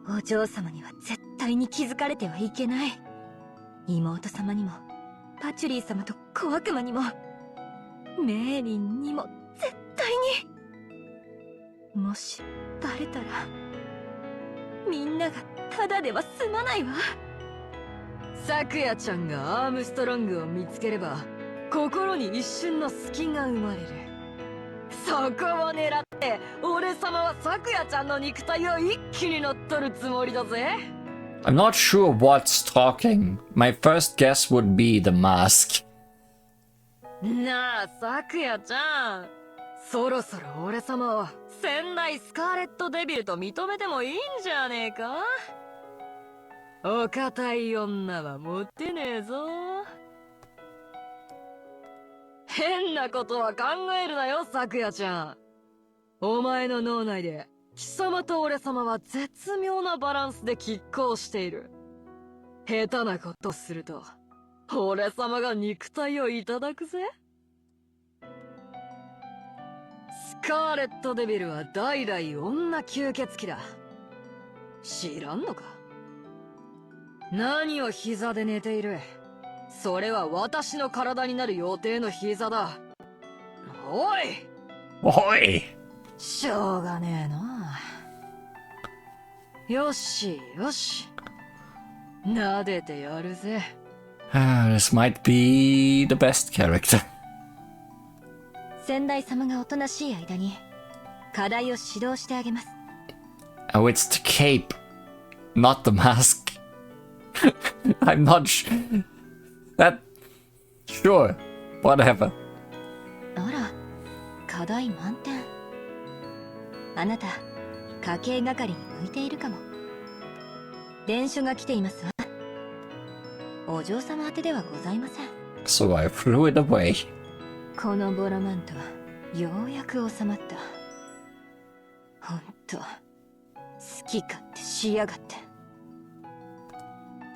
お嬢様には絶対に気づかれてはいけない。妹様にもパチュリー様と小悪魔にもメーリンにも絶対に。もしバレたらみんながただでは済まないわ。咲夜ちゃんがアームストロングを見つければ心に一瞬の隙が生まれる。そこを狙って俺様は咲夜ちゃんの肉体を一気に乗っ取るつもりだぜ。I'm not sure what's talking. My first guess would be the mask. なあ、咲夜ちゃん。そろそろ俺様を仙台スカーレットデビルと認めてもいいんじゃねえか？お堅い女はモテねえぞ。変なことは考えるなよ、咲夜ちゃん。お前の脳内で貴様と俺様は絶妙なバランスで拮抗している。下手なことすると俺様が肉体をいただくぜ。スカーレットデビルは代々女吸血鬼だ。知らんのか？何を膝で寝ている。それは私の体になる予定の膝だ。おいおい、しょうがねえな。よしよし、撫でてやるぜ。This might be the best character. 先代様がおとなしい間に課題を指導してあげます。Oh, it's the cape, not the mask. I'm not sure. Whatever. あら、課題満点。あなた、家計係に向いているかも。伝書が来ていますわ。お嬢様宛てではございません。So I threw it away. このボロマントはようやく収まった。ほんと、好き勝手しやがって。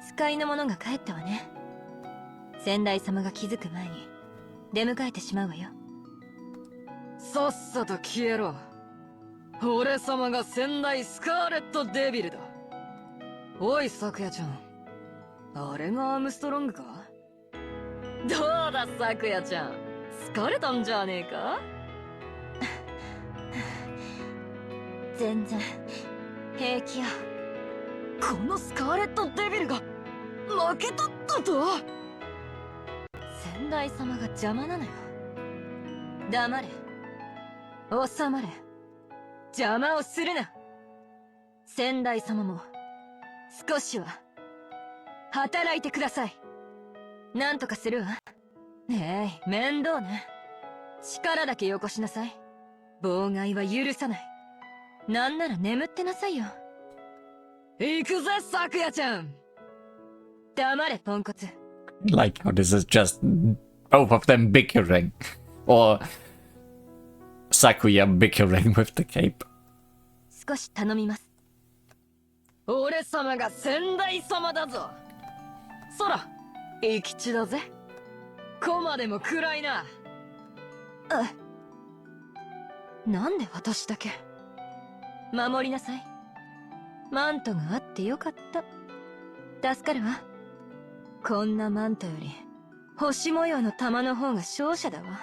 使いの者が帰ったわね。先代様が気づく前に出迎えてしまうわよ。さっさと消えろ。俺様が仙台スカーレットデビルだ。おい咲夜ちゃん、あれがアームストロングか？どうだ咲夜ちゃん、疲れたんじゃねえか？全然平気や。このスカーレットデビルが負けたったと。先代様が邪魔なのよ。黙れ。収まれ。邪魔をするな。先代様も少しは働いてください。なんとかするわ。ねえ、面倒ね。力だけよこしなさい。妨害は許さない。なんなら眠ってなさいよ。行くぜ、咲夜ちゃん。黙れ、ポンコツ。Like how this is just both of them bickering. Or Sakuya bickering with the cape. 少し頼みます。俺様が先代様だぞ。そら、生き地だぜ。駒でも暗いな。なんで私だけ。守りなさい。マントがあってよかった。助かるわ。こんなマントより星模様の玉の方が勝者だわ。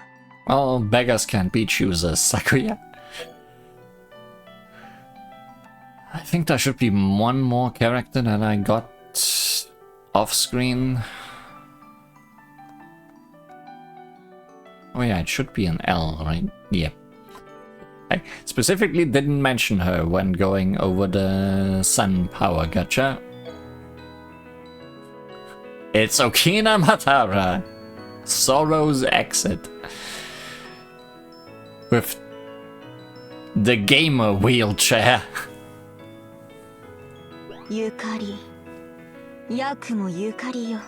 Oh, beggars can't be choosers, Sakuya. I think there should be one more character that I got off screen. Oh yeah, it should be an L, right? Yeah. I specifically didn't mention her when going over the Sun Power Gacha. It's Okina Matara, Sorrow's Exit. With the gamer wheelchair. ゆかり、ヤクもゆかりよ。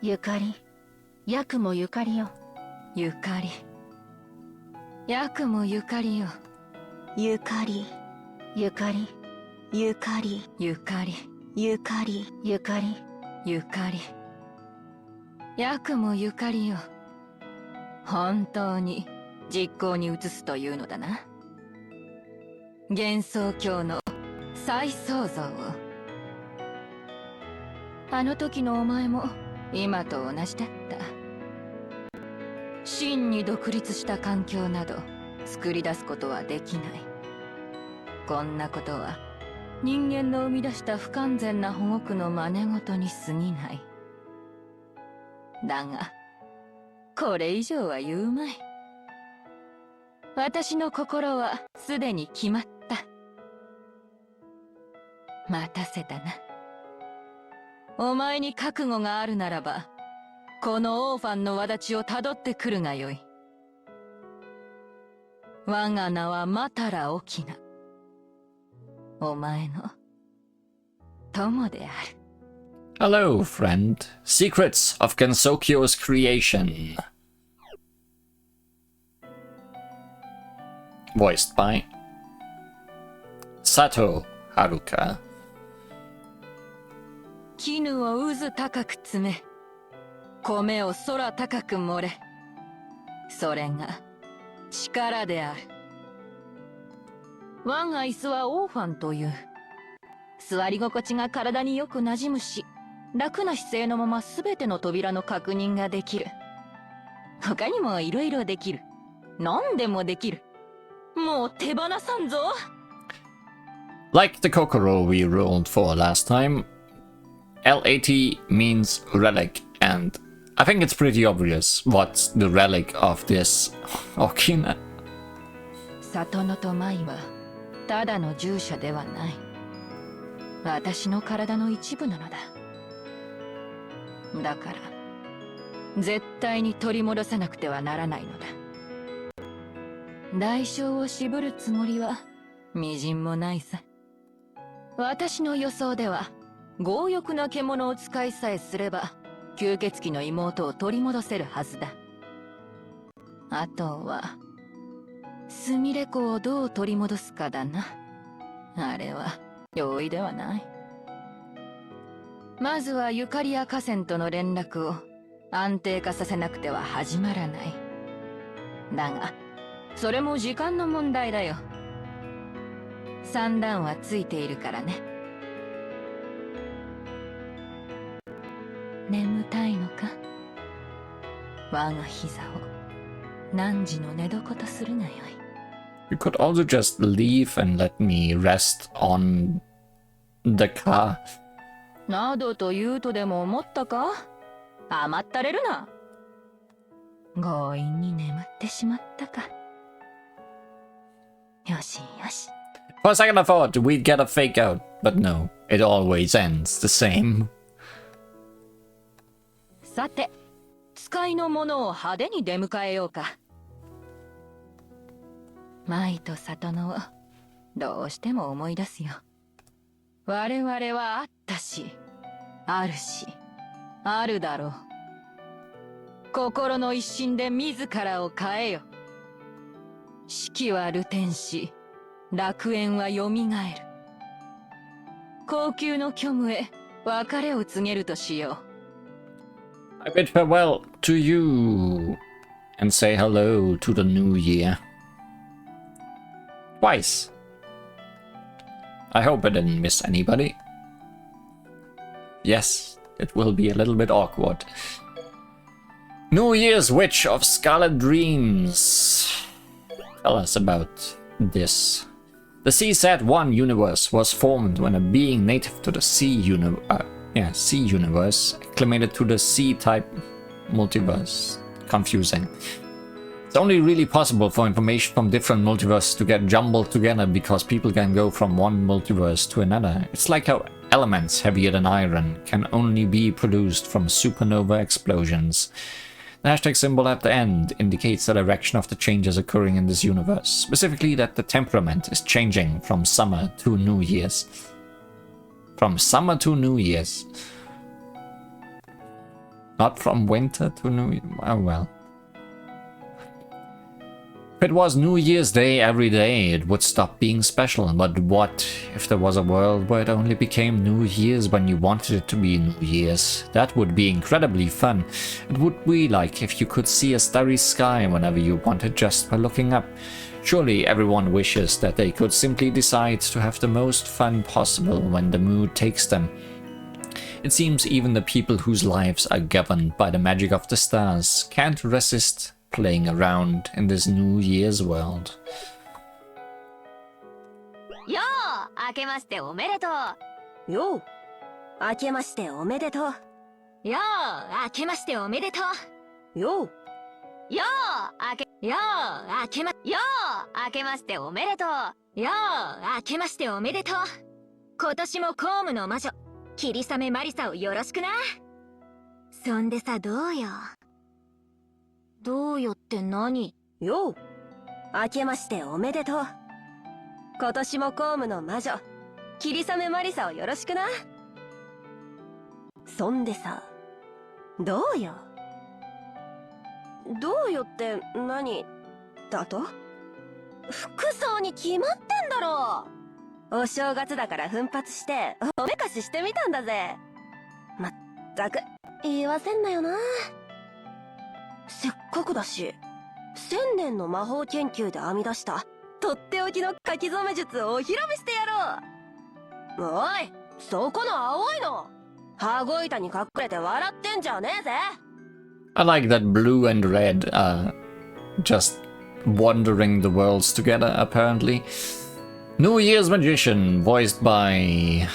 ゆかり、ヤクもゆかりよ。ゆかり、ヤクもゆかりよ。ゆかり、ゆかり、ゆかり、ゆかり、ゆかり、ゆかり、ゆかり、ヤクもゆかりよ。本当に実行に移すというのだな。幻想郷の再創造を。あの時のお前も今と同じだった。真に独立した環境など作り出すことはできない。こんなことは人間の生み出した不完全な保護区の真似事に過ぎない。だがこれ以上は言うまい。私の心はすでに決まった。待たせたな。お前に覚悟があるならば、このオーファンの轍をたどってくるがよい。我が名はマタラオキナ。お前の友である。Hello, friend. Secrets of Gensokyo's creation. Voiced by Sato Haruka. 絹を渦高く詰め、米を空高く盛れ。それが力である。我が椅子はオーファンという。座り心地が体によく馴染むし、楽な姿勢のまま全ての扉の確認ができる。他にもいろいろできる。何でもできる。もう手放さんぞ。Like the Kokoro we rolled for last time, L80 means relic, and I think it's pretty obvious what's the relic of this Okina. 里野と舞はただの従者ではない。私の体の一部なのだ。だから絶対に取り戻さなくてはならないのだ。代償を渋るつもりはみじんもないさ。私の予想では強欲な獣を使いさえすれば吸血鬼の妹を取り戻せるはずだ。あとはスミレ子をどう取り戻すかだな。あれは容易ではない。まずはユカリア河川との連絡を安定化させなくては始まらない。だがそれも時間の問題だよ。三段はついているからね。眠たいのか。我が膝を汝の寝床とするがよい。You could also just leave and let me rest on the car. などと言うとでも思ったか？甘ったれるな。強引に眠ってしまったか。よしよし。For a second I thought we'd get a fake out, but no, it always ends the same. さて、使いの者を派手に出迎えようか。舞と里乃をどうしても思い出すよ。我々はあったし、あるし、あるだろう。心の一心で自らを変えよ。四季は流転し、楽園は蘇る。高級の虚無へ別れを告げるとしよう。I bid farewell to you and say hello to the new year. Twice. I hope I didn't miss anybody. Yes, it will be a little bit awkward. New Year's Witch of Scarlet Dreams. Tell us about this. The CZ1 universe was formed when a being native to the C universe acclimated to the C-type multiverse. Confusing. It's only really possible for information from different multiverses to get jumbled together because people can go from one multiverse to another. It's like how elements heavier than iron can only be produced from supernova explosions. The hashtag symbol at the end indicates the direction of the changes occurring in this universe, specifically that the temperament is changing from summer to New Year's. From summer to New Year's. Not from winter to New Year. Oh well. If it was New Year's Day every day, it would stop being special. But what if there was a world where it only became New Year's when you wanted it to be New Year's? That would be incredibly fun. It would be like if you could see a starry sky whenever you wanted just by looking up. Surely everyone wishes that they could simply decide to have the most fun possible when the mood takes them. It seems even the people whose lives are governed by the magic of the stars can't resist playing around in this New Year's world. よう、明けましておめでとう。よう、明けましておめでとう。よう、明けましておめでとう。よう、よう、明けましておめでとう。よう、明けましておめでとう。今年も公務の魔女、霧雨マリサをよろしくな。そんでさ、どうよ。どうよって何？よう、明けましておめでとう。今年も公務の魔女、霧雨マリサをよろしくな。そんでさ、どうよ。どうよって何だと？服装に決まってんだろ。お正月だから奮発しておめかししてみたんだぜ。まったく言わせんなよな。せっかくだし、1000年の魔法研究で編み出したとっておきの書き初め術をお披露目してやろう。おい、そこの青いの、羽子板に隠れて笑ってんじゃねえぜ。I like that blue and red are just wandering the worlds together, apparently. New Year's Magician, voiced by...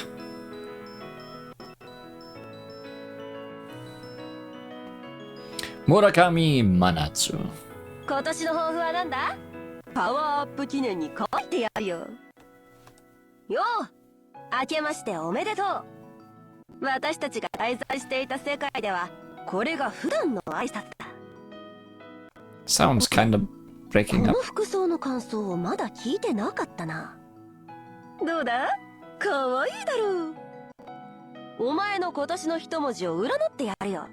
Murakami Manatsu. 今年の抱負はなんだ？パワーアップ記念に書いてやるよ。よう、明けましておめでとう。私たちが滞在していた世界では、これが普段の挨拶だ。Sounds kind of breaking こ up. の服装の感想をまだ聞いてなかったな。どうだ？かわいいだろう。お前の今年の一文字を占ってやるよ。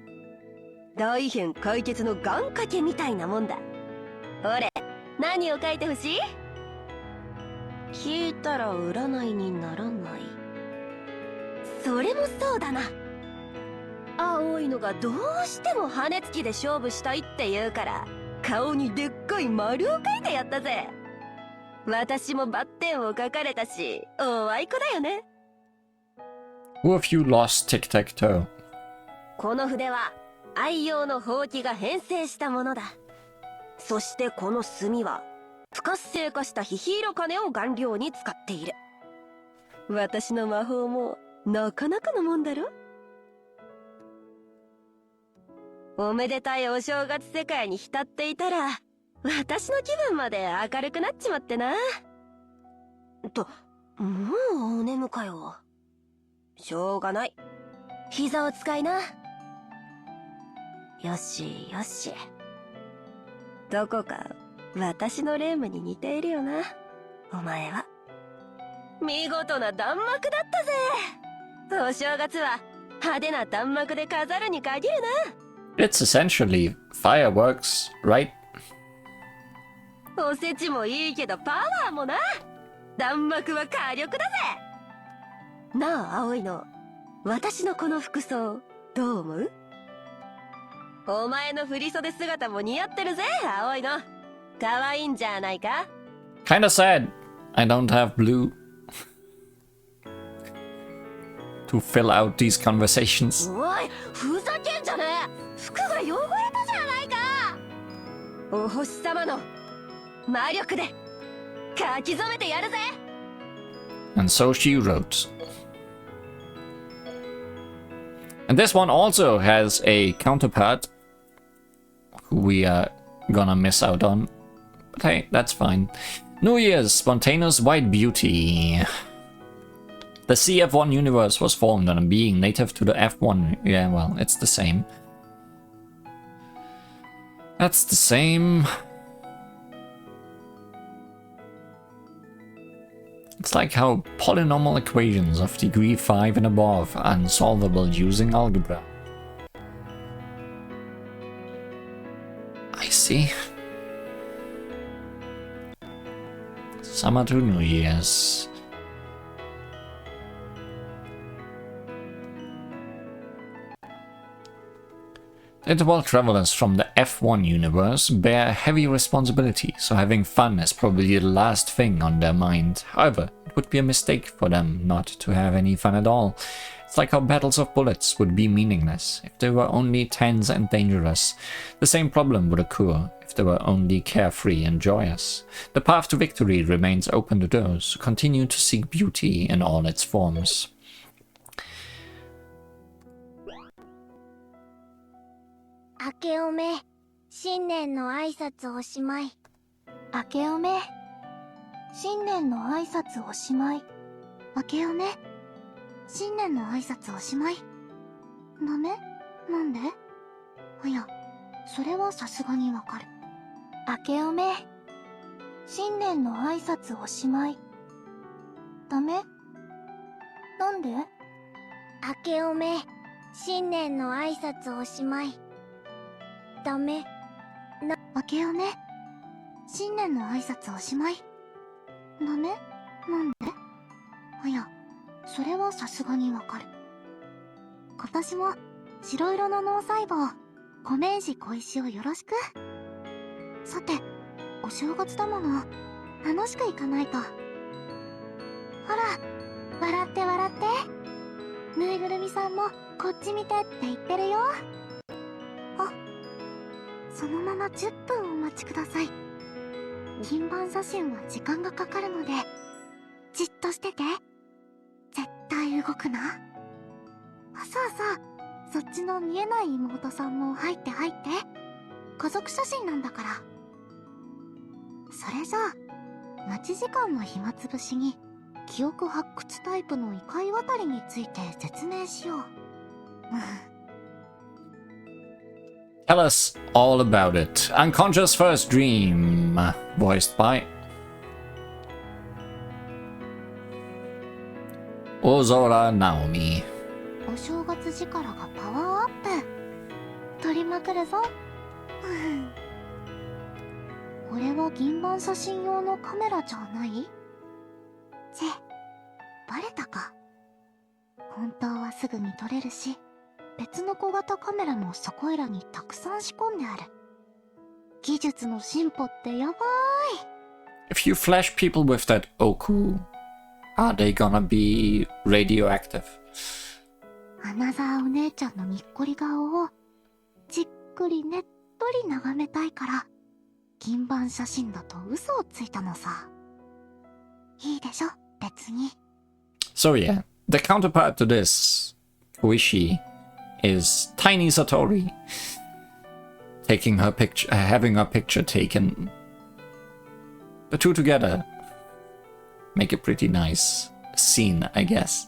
大変解決の願掛けみたいなもんだ。俺、何を書いてほしい？聞いたら占いにならない。それもそうだな。青いのがどうしても羽根つきで勝負したいって言うから、顔にでっかい丸を書いてやったぜ。私もバッテンを書かれたし、おあいこだよね。Who have you lost tic-tac-toe? この筆は愛用のほうきが編成したものだ。そしてこの墨は不活性化したヒヒイロカネを顔料に使っている。私の魔法もなかなかのもんだろ。おめでたいお正月世界に浸っていたら、私の気分まで明るくなっちまってな。もうお眠かよ。しょうがない。膝を使いな。よしよし。どこか私の霊夢に似ているよな、お前は。見事な弾幕だったぜ。お正月は派手な弾幕で飾るに限るな。 It's essentially fireworks, right? おせちもいいけどパワーもな。弾幕は火力だぜ。なあ葵の、私のこの服装どう思う？お前の振袖姿も似合ってるぜ、葵の。可愛いんじゃないか。 Kinda sad I don't have blue to fill out these conversations. おい、ふざけんじゃねえ。服が汚れたじゃないか。お星様の魔力で書き初めてやるぜ。 And so she wrote. And this one also has a counterpart who we are gonna miss out on. But hey, that's fine. New Year's spontaneous white beauty. The CF1 universe was formed on a being native to the F1. Yeah, well, it's the same. That's the same. It's like how polynomial equations of degree 5 and above are unsolvable using algebra. I see. Summer to New Year's. Interval travelers from the F1 universe bear heavy responsibility, so having fun is probably the last thing on their mind. However, it would be a mistake for them not to have any fun at all. It's like how battles of bullets would be meaningless if they were only tense and dangerous. The same problem would occur if they were only carefree and joyous. The path to victory remains open to those who continue to seek beauty in all its forms. 明けおめ、新年の挨拶おしまい。明けおめ、新年の挨拶おしまい。明けおめ、新年の挨拶おしまい。ダメ？なんで？いや、それはさすがにわかる。明けおめ、新年の挨拶おしまい。ダメ？なんで？明けおめ、新年の挨拶おしまい。ダメ。明けおめ、新年の挨拶おしまい。ダメ？なんで？いや、それはさすがにわかる。今年も白色の脳細胞、米石小石をよろしく。さて、お正月だもの、楽しくいかないと。ほら、笑って笑って。ぬいぐるみさんもこっち見てって言ってるよ。あ、そのまま10分お待ちください。銀盤写真は時間がかかるので、じっとしてて。絶対動くな。あ、そうそう、そっちの見えない妹さんも入って入って。家族写真なんだから。それじゃあ、待ち時間の暇つぶしに、記憶発掘タイプの異界渡りについて説明しよう。Tell us all about it. Unconscious First Dream, voiced by Ozora Naomi. お正月力がパワーアップ。取りまくるぞ。これは銀盤写真用のカメラじゃない？チェ、バレたか。本当はすぐに撮れるし、別の小型カメラもそこいらにたくさん仕込んである。技術の進歩ってやばーい。If you flash people with that Oku, are they gonna be radioactive? アナザーお姉ちゃんのにっこり顔をじっくりねっとり眺めたいから、銀盤写真だと嘘をついたのさ。いいでしょ、別に。So yeah, the counterpart to this, Koishi, is Tiny Satori. Taking her picture, having her picture taken. The two together make a pretty nice scene, I guess.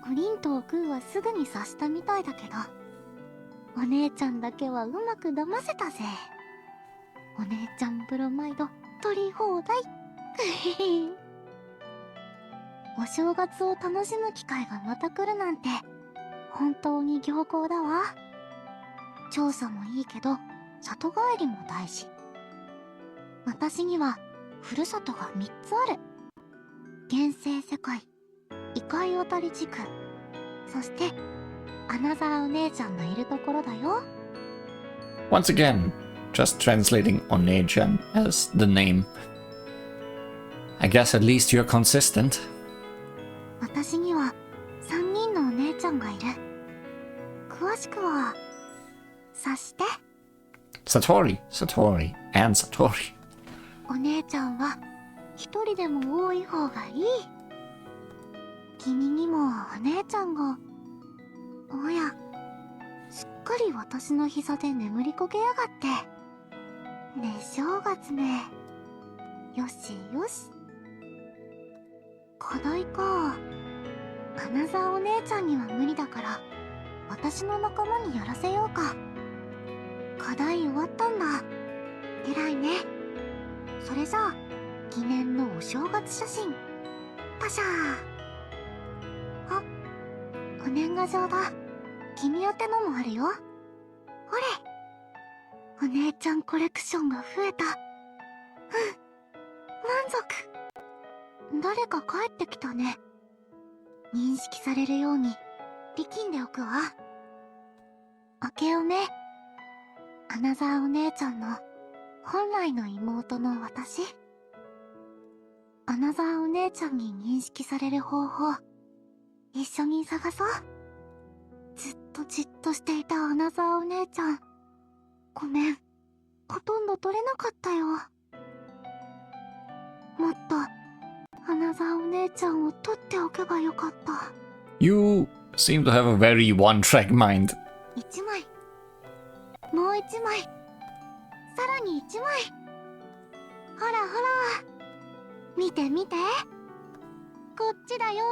グリンとグーはすぐに察したみたいだけど、お姉ちゃんだけはうまく騙せたぜ。お姉ちゃんブロマイド取り放題。お正月を楽しむ機会がまた来るなんて本当に良好だわ。調査もいいけど里帰りも大事。私にはふるさとが3つある。現世世界、異界渡り地区、そしてアナザーお姉ちゃんのいるところだよ。 Once again, just translating Onechan as the name. I guess at least you're consistent. 私には3人のお姉ちゃんがいる。詳しくは察して。 Satori, Satori, and Satori. お姉ちゃんは一人でも多い方がいい。君にもお姉ちゃんが。おや、すっかり私の膝で眠りこけやがって。ね正月め。よしよし。課題か。アナザーお姉ちゃんには無理だから私の仲間にやらせようか。課題終わったんだ。偉いね。それじゃあ記念のお正月写真。パシャー。あ、お年賀状だ。君宛てのもあるよ。ほれ、お姉ちゃんコレクションが増えた。満足。誰か帰ってきたね。認識されるように力んでおくわ。明けおめ。アナザーお姉ちゃんの本来の妹の私。アナザーお姉ちゃんに認識される方法、一緒に探そう。ずっとじっとしていたアナザーお姉ちゃん。ごめん、ほとんど撮れなかったよ。もっとアナザーお姉ちゃんを撮っておけばよかった。 You seem to have a very one-track mind. 1枚、もう1枚、さらに1枚。ほらほら、見て見て、こっちだよ。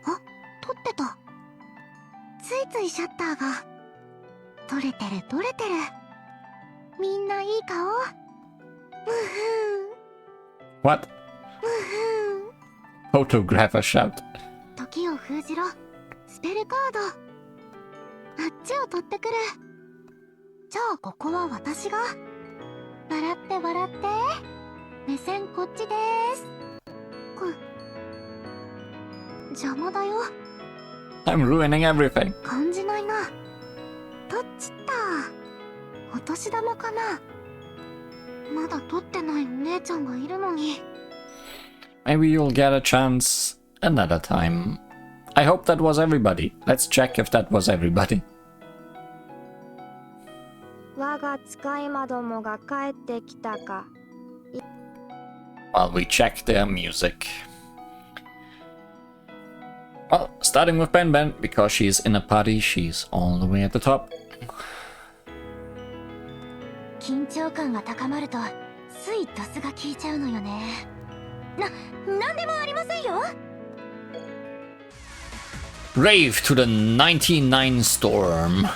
あ、撮ってた。ついついシャッターが。撮れてる撮れてる。みんないい顔。むふ What? むふ Photographer shout. 時を封じろ。スペルカード。あっちを取ってくる。じゃあここは私が。笑って笑って。目線こっちでーす。邪魔だよ。 I'm ruining everything. 感じないな。取っちった。お年玉かな。まだ取ってないお姉ちゃんがいるのに。 Maybe you'll get a chance another time. I hope that was everybody. Let's check if that was everybody. 我が使い魔どもが帰ってきたか。 While we check their music. Well, starting with Ben Ben, because she's in a party, she's all the way at the top. 緊張感が高まるとついドスが効いちゃうのよね。なんでもありませんよ。 Rave to the 99 storm.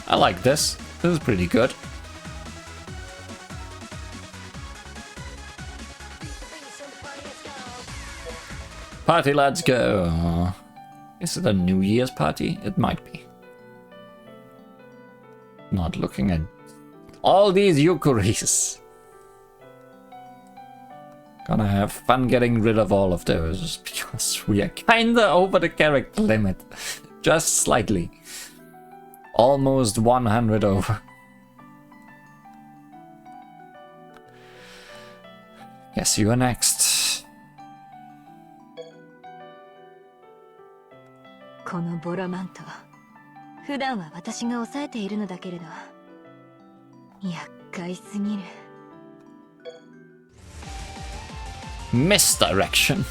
I like this. This is pretty good. Party, let's go. Is it a New Year's party? It might be. Not looking at all these yukuris. Gonna have fun getting rid of all of those because we are kinda over the character limit. Just slightly. Almost 100 over. Guess you are next. このボロマント、普段は私が抑えているのだけれど、厄介すぎる。Misdirection.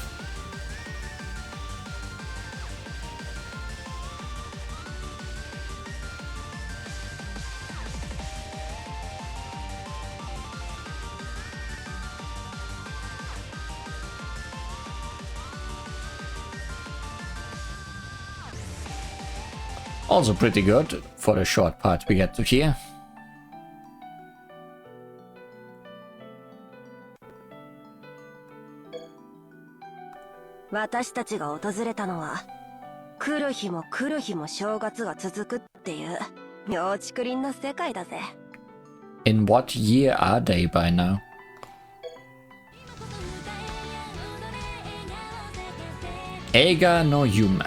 Also pretty good for the short part we get to hear. 私たちが訪れたのは、来る日も来る日も正月が続くっていう妙竹林の世界だぜ。In what year are they by now? 映画の夢。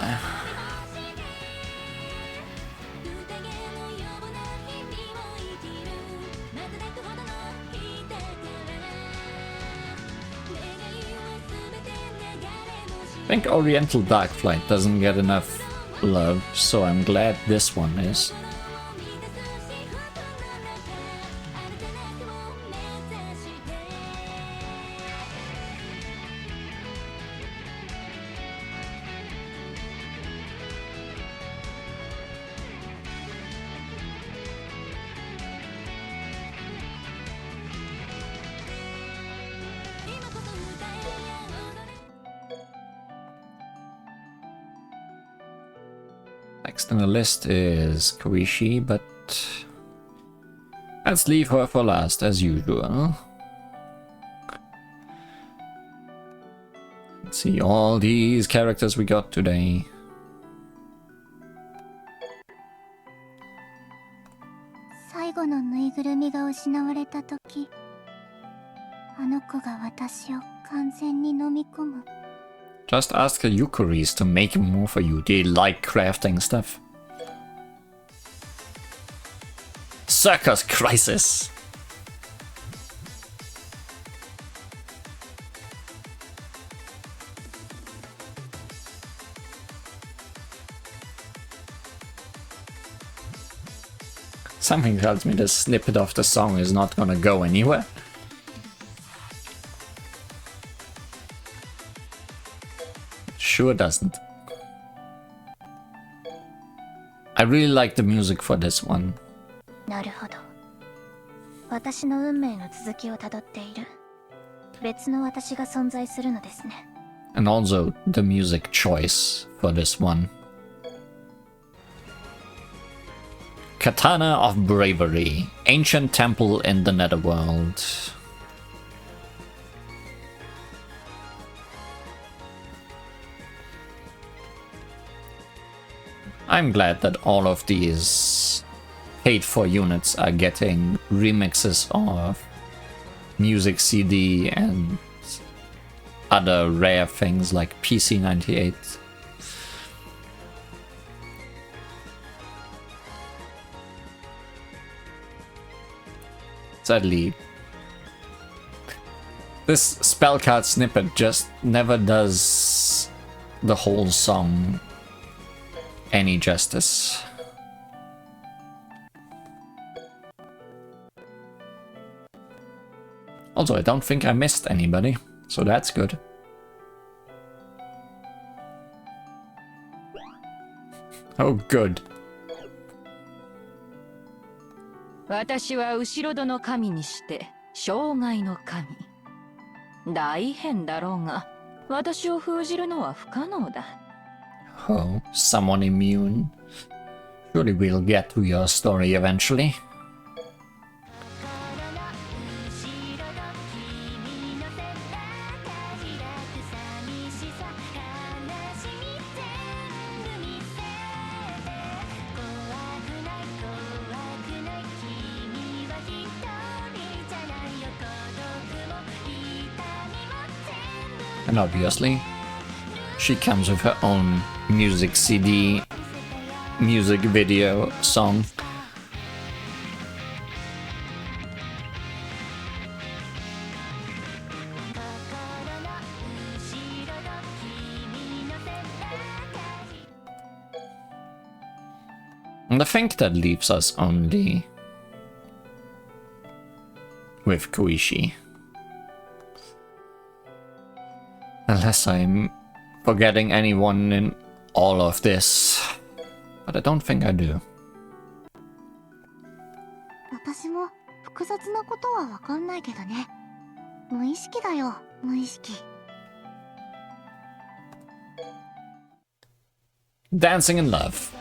I think Oriental Darkflight doesn't get enough love, so I'm glad this one is. Next on the list is Koishi, but let's leave her for last as usual. Let's see all these characters we got today. Just ask the Yukuris to make more for you. They like crafting stuff. Circus Crisis! Something tells me this snippet of the song is not gonna go anywhere. Sure doesn't. I really like the music for this one. なるほど。私の運命の続きをたどっている。別の私が存在するのですね。And also the music choice for this one. Katana of Bravery, Ancient Temple in the Netherworld. I'm glad that all of these paid-for units are getting remixes of music CD and other rare things like PC98. Sadly, this spell card snippet just never does the whole song any justice. Also, I don't think I missed anybody, so that's good. Oh, good. 私は後ろ戸の神にして生涯の神。大変だろうが、私を封じるのは不可能だ。Oh, someone immune. Surely we'll get to your story eventually. And obviously, she comes with her own music CD, music video song. And I think that leaves us only with Koichi. Unless I'm forgetting anyone in all of this. But I don't think I do. 私も複雑なことはわかんないけどね。無意識だよ、無意識。Dancing in Love.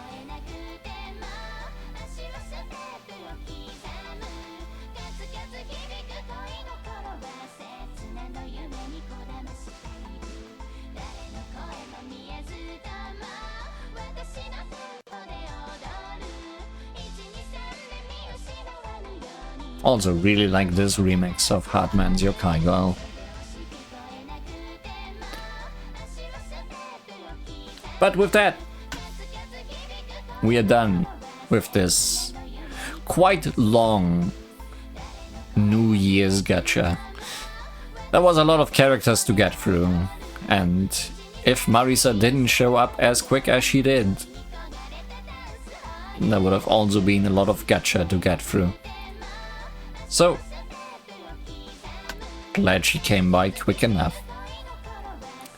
Also really like this remix of Hartman's Yokai Girl. But with that, we are done with this quite long New Year's gacha. There was a lot of characters to get through, and if Marisa didn't show up as quick as she did, there would have also been a lot of gacha to get through. So, glad she came by quick enough.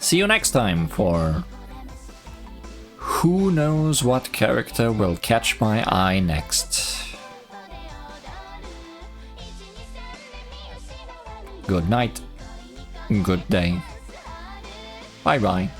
See you next time for who knows what character will catch my eye next. Good night, good day, bye bye.